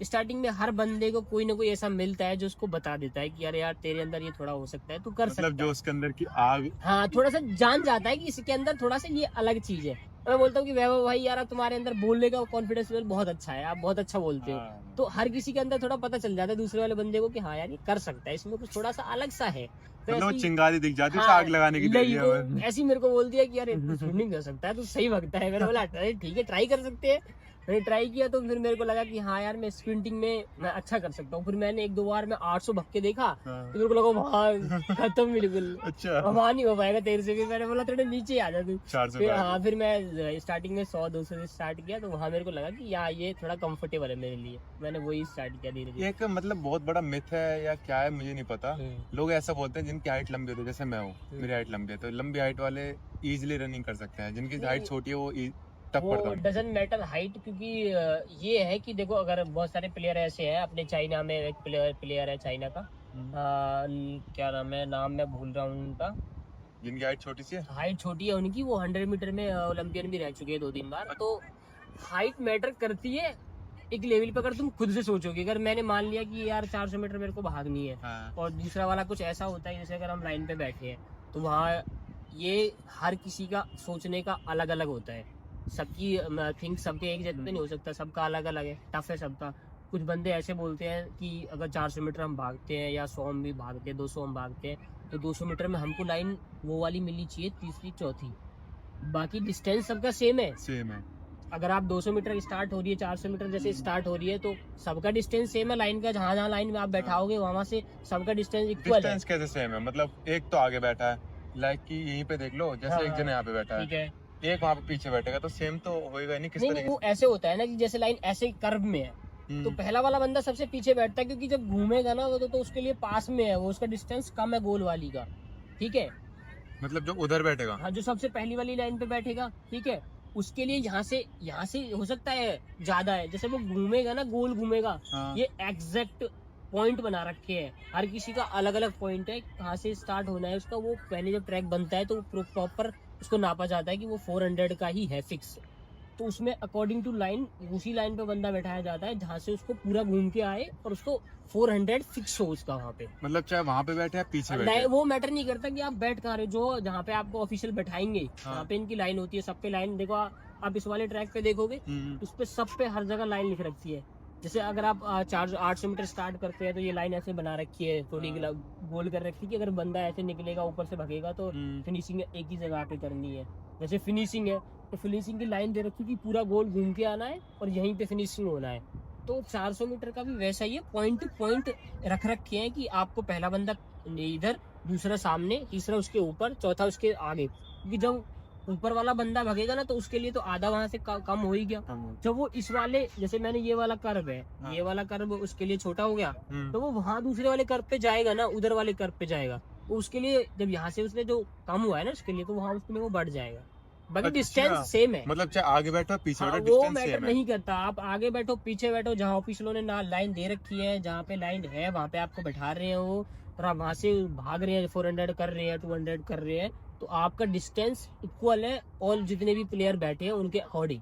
स्टार्टिंग में हर बंदे को कोई ना कोई ऐसा मिलता है जो उसको बता देता है कि यार यार तेरे अंदर ये थोड़ा हो सकता है, तू कर सकता मतलब जो है। उसके अंदर की आग। हाँ, थोड़ा सा जान जाता है कि इसके अंदर थोड़ा सा ये अलग चीज है। मैं बोलता हूँ कि वैभव भाई यार, अब तुम्हारे अंदर बोलने का कॉन्फिडेंस लेवल बहुत अच्छा है, आप बहुत अच्छा बोलते हो। तो हर किसी के अंदर थोड़ा पता चल जाता है दूसरे वाले बंदे को कि हाँ यार ये कर सकता है, इसमें कुछ थोड़ा सा अलग सा है। तो मतलब वो ऐसे ही- चिंगारी दिख जाती है, हाँ, आग लगाने की नहीं, देरी है वो हमें। ऐसे ही मेरे को बोलती है कि यार तू स्विमिंग कर सकता है, तू सही भगता है। मैंने बोला अरे ठीक है, ट्राई कर सकते हैं। मैंने ट्राई किया तो फिर मेरे को लगा कि हाँ यार मैं स्प्रिंटिंग में मैं अच्छा कर सकता हूँ। फिर मैंने 1-2 बार में 800 भग के देखा, तो मेरे को लगा वहाँ खत्म बिल्कुल, अच्छा। वहाँ नहीं हो पाएगा तेरे से। फिर मैंने बोला थोड़े नीचे आ जा तू। 400 फिर का। हाँ, फिर मैं स्टार्टिंग में 100-200 से स्टार्ट किया, तो वहाँ मेरे को लगा कि यार ये थोड़ा कंफर्टेबल है मेरे लिए, मैंने वही स्टार्ट किया धीरे धीरे। एक मतलब बहुत बड़ा मिथ है या क्या है मुझे नहीं पता, हम्म। लोग ऐसा बोलते हैं जिनकी हाइट लंबी होती है, जैसे मैं हूँ, मेरी हाइट लंबी है, तो लंबी हाइट वाले इजीली रनिंग कर सकते हैं, जिनकी हाइट छोटी है वो टफ वो पड़ता है। डजंट मैटर हाइट, क्योंकि ये है कि देखो अगर बहुत सारे प्लेयर ऐसे हैं, अपने चाइना में एक प्लेयर है चाइना का, क्या नाम है, नाम मैं भूल रहा हूँ उनका। जिनकी हाइट छोटी सी है। हाइट छोटी है उनकी, वो 100 मीटर में ओलंपियन भी रह चुके हैं 2-3 बार। तो हाइट मैटर करती है एक लेवल पे। अगर तुम खुद से सोचोगे, अगर मैंने मान लिया कि यार 400 मीटर मेरे को भागनी है, हाँ। और दूसरा वाला कुछ ऐसा होता है जैसे अगर हम लाइन पे बैठे हैं, तो वहाँ ये हर किसी का सोचने का अलग अलग होता है। सबकी थिंक सबके एक जैसे नहीं हो सकता, सबका अलग अलग है, टफ है सबका। कुछ बंदे ऐसे बोलते हैं कि अगर 400 मीटर हम भागते हैं या 100 हम भी भागते हैं, 200 हम भागते हैं, तो 200 मीटर में हमको लाइन वो वाली मिलनी चाहिए, तीसरी चौथी। बाकी डिस्टेंस सबका सेम है। सेम है। अगर आप 200 मीटर स्टार्ट हो रही है, 400 मीटर जैसे स्टार्ट हो रही है, तो सबका डिस्टेंस सेम है लाइन का। जहाँ जहाँ लाइन में आप बैठाओगे वहां से सबका डिस्टेंस इक्वल है। डिस्टेंस कैसे सेम है? मतलब एक तो आगे बैठा है, लाइक कि यहीं पे देख लो, जैसे हाँ, एक जन यहाँ पे बैठा ठीक है, है। एक वहाँ पे पीछे बैठेगा, तो सेम तो होएगा नहीं किस नहीं, तरीके वो ऐसे होता है ना कि जैसे लाइन ऐसे कर्व में है, से। तो पहला वाला बंदा सबसे पीछे बैठता है, क्योंकि जब घूमेगा ना वो तो उसके लिए पास में है, वो उसका डिस्टेंस कम है गोल वाली का, ठीक है। मतलब जो उधर बैठेगा। हाँ, जो सबसे पहली वाली लाइन पे बैठेगा, ठीक है, उसके लिए यहाँ से हो सकता है ज्यादा है। जैसे वो घूमेगा ना, गोल घूमेगा, हाँ। ये एग्जैक्ट पॉइंट बना रखे हैं, हर किसी का अलग अलग पॉइंट है कहाँ से स्टार्ट होना है उसका। वो पहले जब ट्रैक बनता है तो प्रॉपर उसको नापा जाता है कि वो 400 का ही है फिक्स। तो उसमें अकॉर्डिंग टू लाइन उसी लाइन पे बंदा बैठाया जाता है जहाँ से उसको पूरा घूम के आए और उसको 400 फिक्स हो उसका वहाँ पे। मतलब चाहे वहाँ पे बैठे या पीछे बैठे। नहीं, वो मैटर नहीं करता कि आप बैठ कहाँ रहे हो, जो जहाँ पे आपको ऑफिशियल बैठाएंगे, हाँ। वहाँ पे इनकी लाइन होती है, सब पे लाइन। देखो आप इस वाले ट्रैक पे देखोगे, उस पे सब पे हर जगह लाइन लिख रखी है। जैसे अगर आप 800 मीटर स्टार्ट करते हैं तो ये लाइन ऐसे बना रखी है, थोड़ी हाँ। गोल कर रखी है कि अगर बंदा ऐसे निकलेगा ऊपर से भगेगा तो फिनिशिंग एक ही जगह पे करनी है। जैसे फिनिशिंग है तो फिनिशिंग की लाइन दे रखी है कि पूरा गोल घूम के आना है और यहीं पे फिनिशिंग होना है। तो 400 मीटर का भी वैसा ही है, पॉइंट टू पॉइंट रख रखे हैं कि आपको पहला बंदा इधर, दूसरा सामने, तीसरा उसके ऊपर, चौथा उसके आगे। क्योंकि जब ऊपर वाला बंदा भगेगा ना तो उसके लिए तो आधा वहां से कम हो ही गया। जब वो इस वाले, जैसे मैंने ये वाला कर्व है, हाँ। ये वाला कर्व उसके लिए छोटा हो गया, तो वो वहां दूसरे वाले कर्व पे जाएगा ना, उधर वाले कर्व पे जाएगा। तो उसके लिए जब यहाँ से उसने जो कम हुआ है ना उसके लिए, तो वहां उसके लिए वो बढ़ जाएगा। बाकी अच्छा। डिस्टेंस सेम है। मतलब चाहे आगे बैठो पीछे हाँ, बैठो, वो डिस्टेंस मैटर सेम है। नहीं करता, आप आगे बैठो पीछे बैठो, जहाँ ऑफिशियलों ने ना लाइन दे रखी है, जहाँ पे लाइन है वहाँ पे आपको बैठा रहे हैं वो, और आप वहाँ से भाग रहे हैं, 400 कर रहे हैं, 200 कर रहे हैं, तो आपका डिस्टेंस इक्वल है। और जितने भी प्लेयर बैठे हैं उनके अकॉर्डिंग,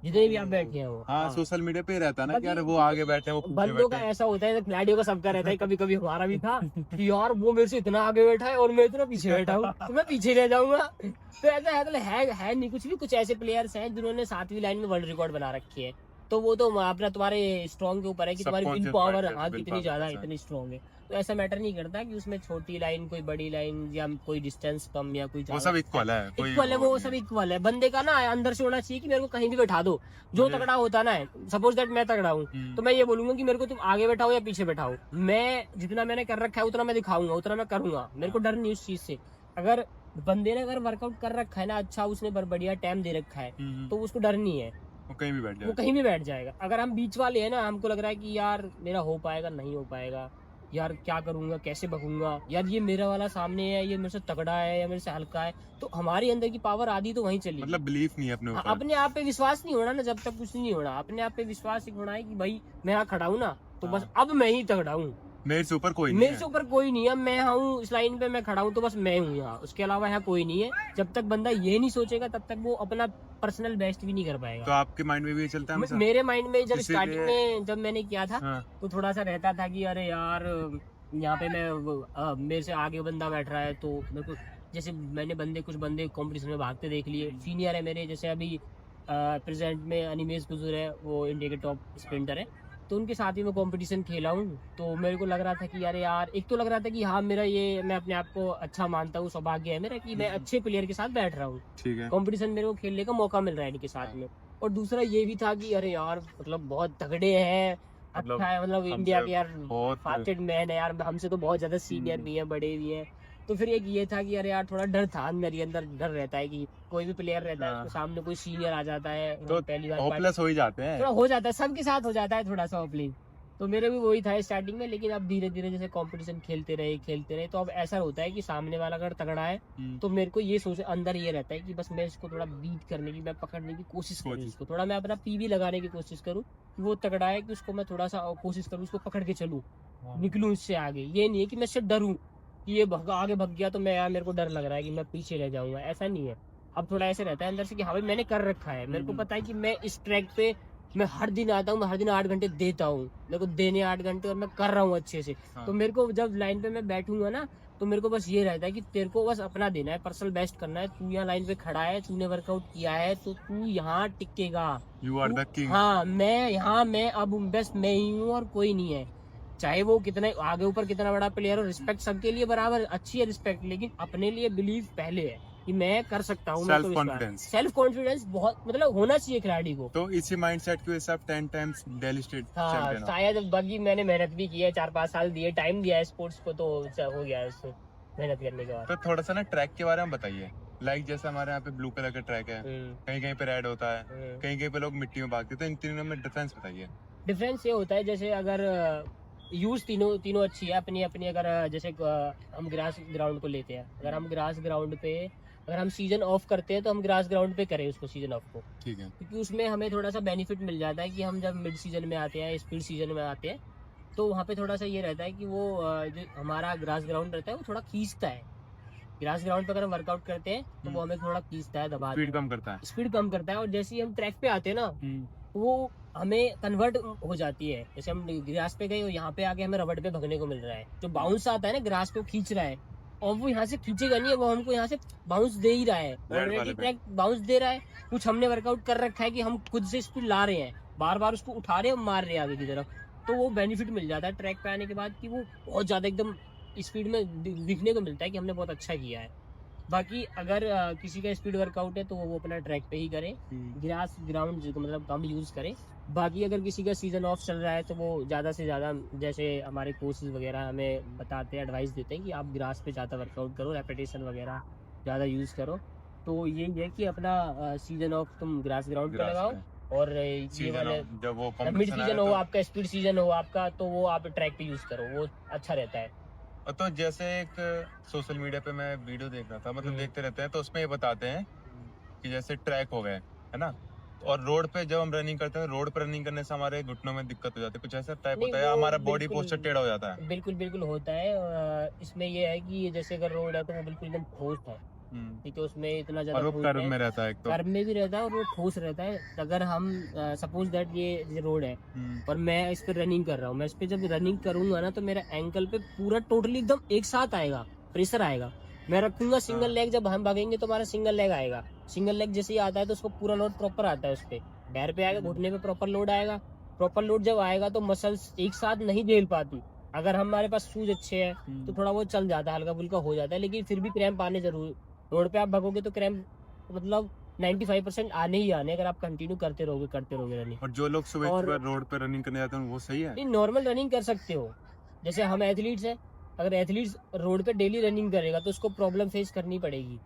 जितने भी आप बैठे हैं वो। हाँ, सोशल मीडिया पे ही रहता है ना कि बाकी यार वो आगे बैठे हैं, वो पीछे बंदों का बैठे हैं। ऐसा होता है, खिलाड़ियों का सबका रहता है, कभी कभी हमारा भी था कि यार वो मेरे से इतना आगे बैठा है और मैं इतना पीछे बैठा हूँ, तो मैं पीछे रह जाऊंगा। तो ऐसा है, मतलब है नहीं कुछ भी। कुछ ऐसे प्लेयर्स हैं जिन्होंने 7वीं लाइन में वर्ल्ड रिकॉर्ड बना रखी है, तो वो तो अपना तुम्हारे स्ट्रॉन्ग के ऊपर है कि तुम्हारी विल Subconscious पावर mind, हाँ will कितनी power ज्यादा कैसा है। इतनी स्ट्रॉन्ग है। तो ऐसा मैटर नहीं करता कि उसमें छोटी लाइन कोई बड़ी लाइन या कोई डिस्टेंस कम या कोई वो सब इक्वल है, कोई इक्वल है, वो नहीं सब इक्वल है। बंदे का ना अंदर से होना चाहिए कि मेरे को कहीं भी बैठा दो। जो मुझे- तगड़ा होता ना है, सपोज दैट मैं तगड़ा हूँ, तो मैं ये बोलूंगा कि मेरे को तुम आगे बैठाओ या पीछे बैठाओ, मैं जितना मैंने कर रखा है उतना मैं दिखाऊंगा, उतना मैं करूंगा, मेरे को डर नहीं उस चीज से। अगर बंदे ने अगर वर्कआउट कर रखा है ना अच्छा, उसने बढ़िया टाइम दे रखा है, तो उसको डर नहीं है, वो कहीं भी बैठ वो जाए। कहीं भी बैठ जाएगा। अगर हम बीच वाले हैं ना, हमको लग रहा है कि यार मेरा हो पाएगा नहीं हो पाएगा, यार क्या करूंगा कैसे भगूंगा, यार ये मेरा वाला सामने है, ये मेरे से तगड़ा है या मेरे से हल्का है, तो हमारे अंदर की पावर आधी तो वहीं चली। मतलब बिलीफ नहीं है अपने हाँ, ऊपर। अपने आप पे विश्वास नहीं होना ना, जब तक कुछ नहीं होना। अपने आप पे विश्वास एक होना है कि भाई मैं यहाँ खड़ा हूँ ना, तो बस अब मैं ही तगड़ा हूँ, मेरे से ऊपर कोई नहीं मेरे है। से ऊपर कोई नहीं है, मैं हूँ इस लाइन पे, मैं खड़ा हूँ तो बस मैं हूँ यहाँ, उसके अलावा यहाँ कोई नहीं है। जब तक बंदा ये नहीं सोचेगा तब तक वो अपना पर्सनल बेस्ट भी नहीं कर तो पाएगा। आपके माइंड में भी ये चलता है हमेशा? मेरे माइंड में जब इसीलिए- स्टार्टिंग में जब मैंने किया था, हाँ। तो थोड़ा सा रहता था कि अरे यार यहाँ पे मेरे से आगे बंदा बैठ रहा है, तो मेरे को जैसे मैंने कुछ बंदे कंपटीशन में भागते देख लिए, सीनियर है मेरे, जैसे अभी प्रेजेंट में अनिमेश गुजर है, वो इंडिया के टॉप स्प्रिंटर है, तो उनके साथ ही मैं कंपटीशन खेला हूँ। तो मेरे को लग रहा था कि यार एक तो लग रहा था कि हाँ मेरा ये, मैं अपने आप को अच्छा मानता हूँ, सौभाग्य है मेरा कि मैं अच्छे प्लेयर के साथ बैठ रहा हूँ, ठीक है। कंपटीशन मेरे को खेलने का मौका मिल रहा है इनके साथ में। और दूसरा ये भी था कि अरे यार मतलब बहुत तगड़े हैं, मतलब अच्छा है, मतलब हमसे इंडिया के यार बहुत फास्टेस्ट मैन है यार, हमसे तो बहुत ज्यादा सीनियर भी है, बड़े भी हैं। तो फिर एक ये था कि अरे यार थोड़ा डर था, मेरे अंदर डर रहता है कि कोई भी प्लेयर रहता है, हाँ। उसके सामने कोई सीनियर आ जाता है, तो पहली बार होपलेस हो ही जाते हैं। थोड़ा हो जाता है, सबके साथ हो जाता है थोड़ा सा ओपनिंग। तो मेरे भी वही था स्टार्टिंग में, लेकिन अब धीरे धीरे जैसे कंपटीशन खेलते रहे, तो अब ऐसा होता है कि सामने वाला अगर तगड़ा है तो मेरे को ये सोच अंदर ये रहता है कि बस मैं इसको थोड़ा बीट करने की, मैं पकड़ने की कोशिश करूँ, इसको थोड़ा मैं अपना पीवी लगाने की कोशिश करूँ कि वो तगड़ा है, कि उसको मैं थोड़ा सा कोशिश करूँ उसको पकड़ के चलूँ, निकलूँ इससे आगे। ये नहीं है कि मैं इससे डरूं कि ये आगे भग गया तो मैं यार मेरे को डर लग रहा है कि मैं पीछे रह जाऊंगा, ऐसा नहीं है। अब थोड़ा ऐसे रहता है अंदर से कि हाँ भाई मैंने कर रखा है, मेरे को पता है कि मैं इस ट्रैक पे मैं हर दिन आता हूँ, मैं हर दिन 8 घंटे देता हूँ, मेरे को देने 8 घंटे और मैं कर रहा हूँ अच्छे से। हाँ। तो मेरे को जब लाइन पे मैं बैठूंगा ना, तो मेरे को बस ये रहता है कि तेरे को बस अपना देना है, पर्सनल बेस्ट करना है। तू यहाँ लाइन पे खड़ा है, तूने वर्कआउट किया है, तो तू यहाँ टिकेगा। You are the king. हाँ मैं अब बेस्ट मैं ही हूँ और कोई नहीं है, चाहे वो कितने आगे ऊपर कितना बड़ा प्लेयर हो। रिस्पेक्ट सबके लिए बराबर अच्छी है रिस्पेक्ट, लेकिन अपने लिए बिलीव पहले है कि मैं कर सकता हूँ। सेल्फ कॉन्फिडेंस बहुत मतलब होना चाहिए खिलाड़ी को। तो इसी माइंडसेट की वजह से आप 10 टाइम्स दिल्ली स्टेट हाँ चैंपियन हो। शायद बाकी मैंने मेहनत भी की है, 4-5 साल दिए, टाइम दिया है स्पोर्ट्स को, तो हो गया है उससे मेहनत करने के बाद। तो थोड़ा सा ना ट्रैक के बारे में बताइए। लाइक जैसे हमारे यहाँ पे ब्लू कलर का ट्रैक है, कहीं कहीं पे रेड होता है, कहीं कहीं पे लोग मिट्टी में भागते हैं, तो इन तीनों में डिफरेंस बताइए। डिफरेंस ये होता है जैसे अगर यूज तीनों अच्छी है अपनी अपनी। अगर जैसे हम ग्रास ग्राउंड को लेते हैं, अगर हम ग्रास ग्राउंड पे अगर हम सीजन ऑफ करते हैं तो हम ग्रास ग्राउंड पे करें उसको सीजन ऑफ को, ठीक है। क्योंकि उसमें हमें थोड़ा सा बेनिफिट मिल जाता है कि हम जब मिड सीजन में आते हैं, स्पीड सीजन में आते हैं, तो वहाँ पे थोड़ा सा ये रहता है कि वो जो हमारा ग्रास ग्राउंड रहता है वो थोड़ा खींचता है। ग्रास ग्राउंड पे अगर हम वर्कआउट करते हैं तो वो हमें थोड़ा खींचता है, दबाता स्पीड कम करता है। स्पीड कम करता है। और जैसे ही हम ट्रैक पे आते हैं ना, वो हमें कन्वर्ट हो जाती है। जैसे हम ग्रास पे गए और यहाँ पे आके हमें रबड़ पे भगने को मिल रहा है, जो बाउंस आता है ना ग्रास पे, वो खींच रहा है, और वो यहाँ से खींचेगा नहीं है, वो हमको यहाँ से बाउंस दे ही रहा है, ऑलरेडी ट्रैक बाउंस दे रहा है। कुछ हमने वर्कआउट कर रखा है कि हम खुद से स्पीड ला रहे हैं, बार बार उसको उठा रहे हैं और मार रहे हैं आगे की तरफ, तो वो बेनिफिट मिल जाता है ट्रैक पे आने के बाद कि वो बहुत ज्यादा एकदम स्पीड में दिखने को मिलता है कि हमने बहुत अच्छा किया है। बाकी अगर किसी का स्पीड वर्कआउट है तो वो अपना ट्रैक पे ही करे, ग्रास ग्राउंड मतलब कम यूज करे। बाकी अगर किसी का सीजन ऑफ चल रहा है तो वो ज़्यादा से ज़्यादा, जैसे हमारे कोचेज वगैरह हमें बताते हैं, एडवाइस देते हैं कि आप ग्रास पे ज़्यादा वर्कआउट करो, रेपिटेशन वगैरह ज़्यादा यूज़ करो। तो ये है कि अपना सीजन ऑफ तुम ग्रास ग्राउंड पे लगाओ, और ये वाले जब वो मिड सीजन हो आपका, स्पीड सीजन हो आपका, तो वो आप ट्रैक पे यूज़ करो, वो अच्छा रहता है। तो जैसे एक सोशल मीडिया पे मैं वीडियो देख रहा था, मतलब देखते रहते हैं, तो उसमें ये बताते हैं कि जैसे ट्रैक हो गए है ना, और रोड पे जब हम रनिंग करते हैं, रोड पे रनिंग करने से हमारे घुटनों में दिक्कत हो जाती है, कुछ ऐसा टाइप होता है, हमारा बॉडी पोस्चर टेढ़ा हो जाता है। बिल्कुल होता है। इसमें ये है कि जैसे अगर रोड है तो वो बिल्कुल एकदम ठोस है, ठीक है, उसमें इतना ज्यादा, और वो कर्व में रहता है, एक तो कर्व में भी रहता है और वो ठोस रहता है। अगर हम सपोज दैट ये रोड है और मैं इस पे रनिंग कर रहा हूँ, मैं इस पे जब रनिंग करूंगा ना, तो मेरा एंकल पे पूरा टोटली एकदम एक साथ आएगा, प्रेशर आएगा, मैं रखूंगा सिंगल हाँ। लेग, जब हम भागेंगे तो हमारा सिंगल लेग आएगा। सिंगल लेग जैसे ही आता है तो उसको पूरा लोड प्रॉपर आता है, उस पे पैर पे आएगा, घुटने पे प्रॉपर लोड आएगा। प्रॉपर लोड जब आएगा तो मसल्स एक साथ नहीं झेल पाती। अगर हमारे पास शूज अच्छे हैं तो थोड़ा बहुत चल जाता है, हल्का फुल्का हो जाता है, लेकिन फिर भी क्रैम्प आने जरूर। रोड पे आप भागोगे तो क्रैम्प मतलब 95% आने ही आने, अगर आप कंटिन्यू करते रहोगे रनिंग। और जो लोग सुबह और सुबह रोड पे रनिंग करने जाते हैं वो सही है? नहीं, नॉर्मल रनिंग कर सकते हो। जैसे हम एथलीट्स हैं, अगर एथलीट्स रोड पे डेली रनिंग करेगा तो उसको प्रॉब्लम फेस करनी पड़ेगी,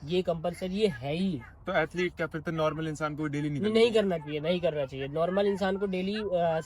ये कंपलसरी ये है ही। तो एथलीट क्या फिर तो नॉर्मल इंसान को डेली नहीं नहीं करना चाहिए, नहीं करना चाहिए। नॉर्मल इंसान को डेली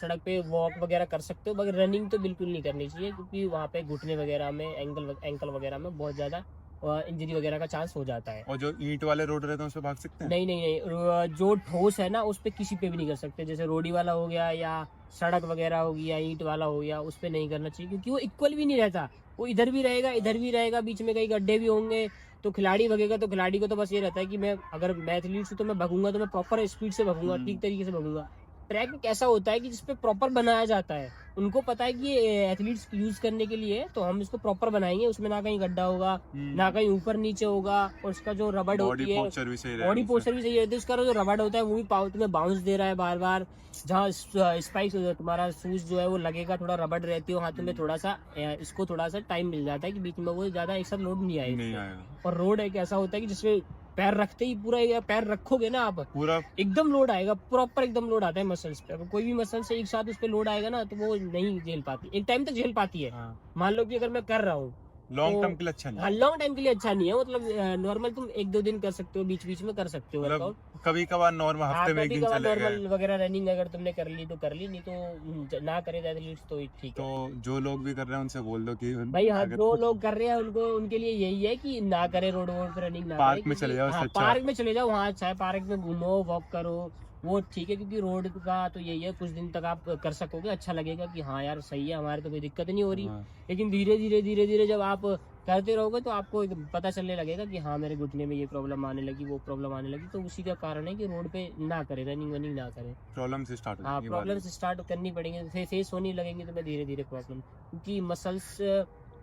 सड़क पे वॉक वगैरह कर सकते हो, मगर रनिंग तो बिल्कुल नहीं करनी चाहिए, क्योंकि वहाँ पे घुटने वगैरह में, एंकल वगैरह में बहुत ज्यादा इंजरी वगैरह का चांस हो जाता है। और जो ईंट वाले रोड रहते हैं उस पे भाग सकते हैं? नहीं नहीं नहीं, जो ठोस है ना उस पे किसी पे भी नहीं कर सकते। जैसे रोडी वाला हो गया या सड़क वगैरह होगी या ईंट वाला हो गया, उस पे नहीं करना चाहिए, क्योंकि वो इक्वल भी नहीं रहता। वो इधर भी रहेगा, इधर भी रहेगा, बीच में कई गड्ढे भी होंगे। तो खिलाड़ी भगेगा तो खिलाड़ी को तो बस ये रहता है कि मैं अगर मैं एथलीट हूँ तो मैं भगूंगा तो मैं प्रॉपर स्पीड से भगूंगा, ठीक तरीके से भगूंगा। ट्रैक कैसा होता है कि जिसपे प्रॉपर बनाया जाता है, उनको पता है कि ये एथलीट्स यूज करने के लिए है, तो हम इसको प्रॉपर बनाएंगे, उसमें ना कहीं गड्ढा होगा, ना कहीं ऊपर नीचे होगा, और उसका जो रबड़ होती है, पोस्चर भी सही बॉडी पोस्चर भी सही रहती है। उसका जो रबड़ होता है वो भी तुम्हें बाउंस दे रहा है बार बार। जहाँ स्पाइक तुम्हारा शूज जो है वो लगेगा, थोड़ा रबड़ रहती है हाथों में, थोड़ा सा इसको थोड़ा सा टाइम मिल जाता है कि बीच में वो ज्यादा एक साथ लोड नहीं आएगा। और रोड एक ऐसा होता है कि जिसमें पैर रखते ही पूरा पैर रखोगे ना आप, पूरा एकदम लोड आएगा, प्रॉपर एकदम लोड आता है मसल्स पे। अगर कोई भी मसल से एक साथ उस पे लोड आएगा ना तो वो नहीं झेल पाती, एक टाइम तक झेल पाती है। हाँ। मान लो कि अगर मैं कर रहा हूँ लॉन्ग तो टर्म के लिए अच्छा नहीं हाँ, लॉन्ग टाइम के लिए अच्छा नहीं है। मतलब नॉर्मल तुम 1-2 दिन कर सकते हो, बीच बीच में कर सकते हो वर्कआउट। मतलब कभी कभार नॉर्मल हफ्ते में एक दिन चले गए नॉर्मल वगैरह रनिंग अगर तुमने कर ली तो कर ली, नहीं तो ना करे एथलीट्स तो ठीक है। तो जो लोग भी कर रहे हैं उनसे बोल दो कि भाई हाँ, अगर जो लोग कर रहे हैं उनको, उनके लिए यही है कि ना करे रोड पे रनिंग, ना पार्क करे, में चले जाओ, हाँ, उससे अच्छा। पार्क में चले जाओ, वहाँ अच्छा है, पार्क में घूमो, वॉक करो, वो ठीक है। क्योंकि रोड का तो यही है, कुछ दिन तक आप कर सकोगे, अच्छा लगेगा कि हाँ यार सही है, हमारे तो कोई दिक्कत नहीं हो रही। हाँ। लेकिन धीरे धीरे जब आप करते रहोगे तो आपको पता चलने लगेगा कि हाँ मेरे घुटने में ये प्रॉब्लम आने लगी, वो प्रॉब्लम आने लगी। तो उसी का कारण है कि रोड पे ना करे, रनिंग वनिंग ना करे। प्रॉब्लम से स्टार्ट हाँ, प्रॉब्लम स्टार्ट करनी पड़ेंगे, फिर फेस होने लगेंगे तो मैं धीरे धीरे प्रॉब्लम, क्योंकि मसल्स,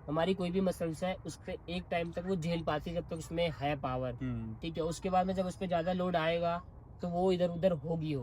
हमारी कोई भी मसल्स है उस पर एक टाइम तक वो झेल पाती है जब तक उसमें है पावर, ठीक है। उसके बाद में जब उस पर ज्यादा लोड आएगा तो वो इधर उधर होगी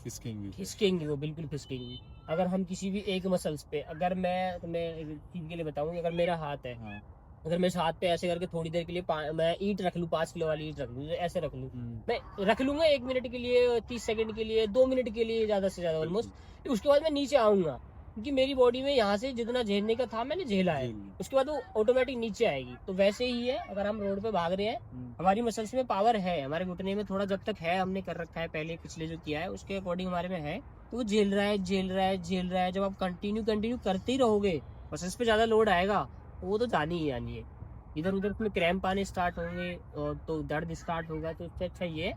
खिसकेंगी, वो बिल्कुल खिसकेंगी। अगर हम किसी भी एक मसल्स पे, अगर मैं तुम्हें एक चीज के लिए बताऊं, अगर मेरा हाथ है, हाँ। अगर मैं इस हाथ पे ऐसे करके थोड़ी देर के लिए मैं ईंट रख लूं, 5 किलो वाली ईंट रख लूं, ऐसे रख लूं, मैं रख लूंगा 1 मिनट के लिए, 30 सेकंड के लिए, 2 मिनट के लिए, ज्यादा से ज्यादा ऑलमोस्ट। उसके बाद मैं नीचे आऊंगा, क्योंकि मेरी बॉडी में यहाँ से जितना झेलने का था मैंने झेला है, उसके बाद वो ऑटोमेटिक नीचे आएगी। तो वैसे ही है, अगर हम रोड पे भाग रहे हैं, हमारी मसल्स में पावर है, हमारे घुटने में थोड़ा जब तक है, हमने कर रखा है पहले, पिछले जो किया है उसके अकॉर्डिंग हमारे में है, तो वो झेल रहा है। जब आप कंटिन्यू करते ही रहोगे, मसल्स पे ज्यादा लोड आएगा तो वो तो जानी ही आनी है, इधर उधर में क्रैम्प आने स्टार्ट होंगे और तो दर्द स्टार्ट होगा। तो इससे अच्छा ये है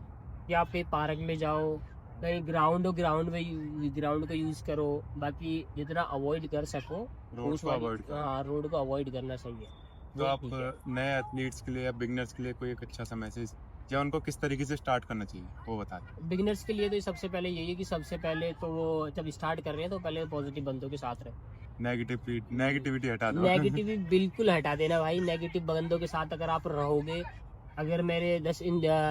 कि आप कहीं पार्क में जाओ, कहीं ग्राउंड हो, ग्राउंड को यूज करो। बाकी जितना अवॉइड कर सको रोड को अवॉइड करना चाहिए। तो आप नए एथलीट्स के लिए या बिगनर्स के लिए कोई एक अच्छा सा मैसेज, या उनको किस तरीके से स्टार्ट करना चाहिए वो बता दें। बिगिनर्स के लिए तो सबसे पहले यही है कि सबसे पहले तो वो जब स्टार्ट कर रहे हैं तो पहले पॉजिटिव बंदों के साथ रहे, नेगेटिविटी हटा दो। नेगेटिविटी बिल्कुल हटा देना भाई। नेगेटिव बंदों के साथ अगर आप रहोगे, अगर मेरे 10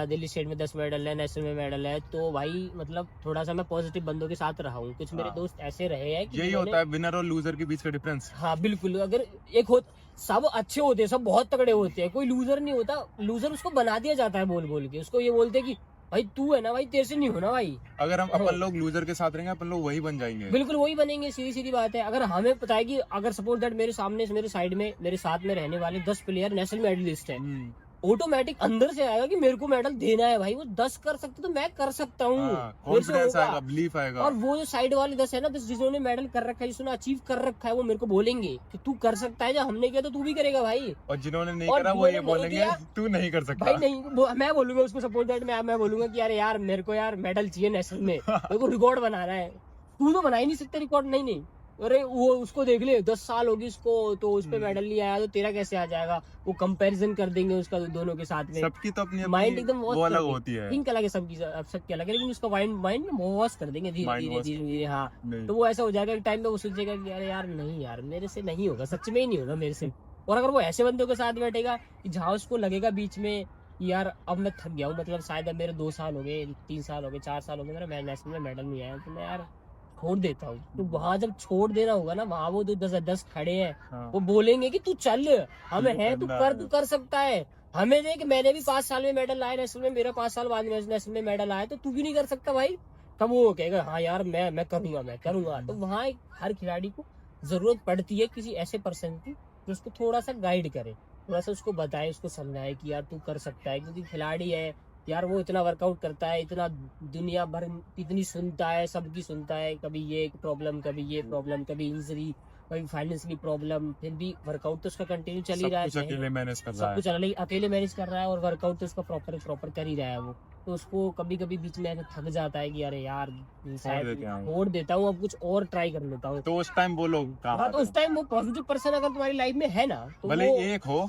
दिल्ली स्टेट में 10 मेडल है, नेशनल में मेडल है, तो भाई मतलब थोड़ा सा मैं पॉजिटिव बंदों के साथ रहा हूँ। कुछ मेरे दोस्त ऐसे रहे हैं कि यही होता है विनर और लूजर के बीच का डिफरेंस। हाँ बिल्कुल, अगर सब अच्छे होते हैं, सब बहुत तगड़े होते हैं, कोई लूजर नहीं होता। लूजर उसको बना दिया जाता है बोल के, उसको ये बोलते हैं कि भाई तू है ना भाई, तेरे से नहीं होना भाई। अगर हम अपन लोग लूजर के साथ रहेंगे, अपन लोग वही बन जाएंगे, बिल्कुल वही बनेंगे, सीधी बात है। अगर हमें पता है कि अगर सपोज दैट मेरे सामने, मेरे साइड में, मेरे साथ में रहने वाले 10 प्लेयर नेशनल मेडलिस्ट है, ऑटोमेटिक अंदर से आएगा कि मेरे को मेडल देना है भाई। वो 10 कर सकते तो मैं कर सकता हूँ, कॉन्फिडेंस आएगा, बिलीफ आएगा। और वो जो साइड वाले 10 है ना, 10 जिन्होंने मेडल कर रखा है, जिसने अचीव कर रखा है, वो मेरे को बोलेंगे कि तू कर सकता है, जब हमने किया तो तू भी करेगा भाई। और जिन्होंने नहीं करा वो ये बोलेंगे तू नहीं कर सकता भाई। नहीं, मैं बोलूंगा उसको, सपोज दैट मैं बोलूंगा कि यार मेरे को यार मेडल चाहिए नेशनल में, मेरे को रिकॉर्ड बनाना है। तू तो बना ही नहीं सकता रिकॉर्ड, नहीं। अरे वो उसको देख ले, 10 साल होगी उसको, तो उस पे मेडल नहीं आया तो तेरा कैसे आ जाएगा। वो कंपैरिजन कर देंगे उसका दोनों के साथ में। सबकी तो अपनी माइंड एकदम वो अलग होती है, थिंक अलग है सबकी अलग है, लेकिन उसका माइंड वॉश कर देंगे धीरे धीरे। हाँ, तो वो ऐसा हो जाएगा कि टाइम पे वो सोचेगा कि अरे यार नहीं यार, मेरे से नहीं होगा, सच में ही नहीं होगा मेरे से। और अगर वो ऐसे बंदों के साथ बैठेगा कि जहाँ उसको लगेगा बीच में यार अब मैं थक गया हूँ, मतलब शायद अब मेरे 2 साल हो गए, 3 साल हो गए, 4 साल हो गए, मेरा नेशनल में मेडल नहीं आया, तो मैं यार छोड़ देता हूँ। तो वहां जब छोड़ देना होगा ना, वहां वो 10 खड़े हैं, हाँ। वो बोलेंगे कि तू चल, हमें है, तू कर सकता है। हमें देख, मैंने भी 5 साल में मेडल लाया नेशनल में, मेरा 5 साल बाद नेशनल में मेडल आया, तो तू भी नहीं कर सकता भाई। तब वो कहेगा हाँ यार मैं करूंगा। तो वहाँ हर खिलाड़ी को जरूरत पड़ती है किसी ऐसे पर्सन की जो उसको थोड़ा सा गाइड करे, थोड़ा सा उसको बताए, उसको समझाए कि यार तू कर सकता है, क्योंकि खिलाड़ी है यार, वो इतना वर्कआउट करता है, इतना दुनिया भर इतनी सुनता है, सबकी सुनता है, कभी ये प्रॉब्लम, कभी ये प्रॉब्लम, कभी इंजरी, कभी फाइनेंशियली प्रॉब्लम, फिर भी वर्कआउट तो उसका कंटिन्यू चल ही रहा है, अकेले मैनेज कर रहा सब है। कुछ अकेले मैनेज कर रहा है, और वर्कआउट तो उसका प्रॉपर कर ही रहा है वो। तो उसको कभी कभी बीच में ऐसा थक जाता है कि अरे यार शायद छोड़ देता हूँ, अब कुछ और ट्राई कर लेता हूँ। तो उस टाइम वो लोग हाँ, तो उस टाइम वो पॉजिटिव पर्सन अगर तुम्हारी लाइफ में है ना, तो भले वो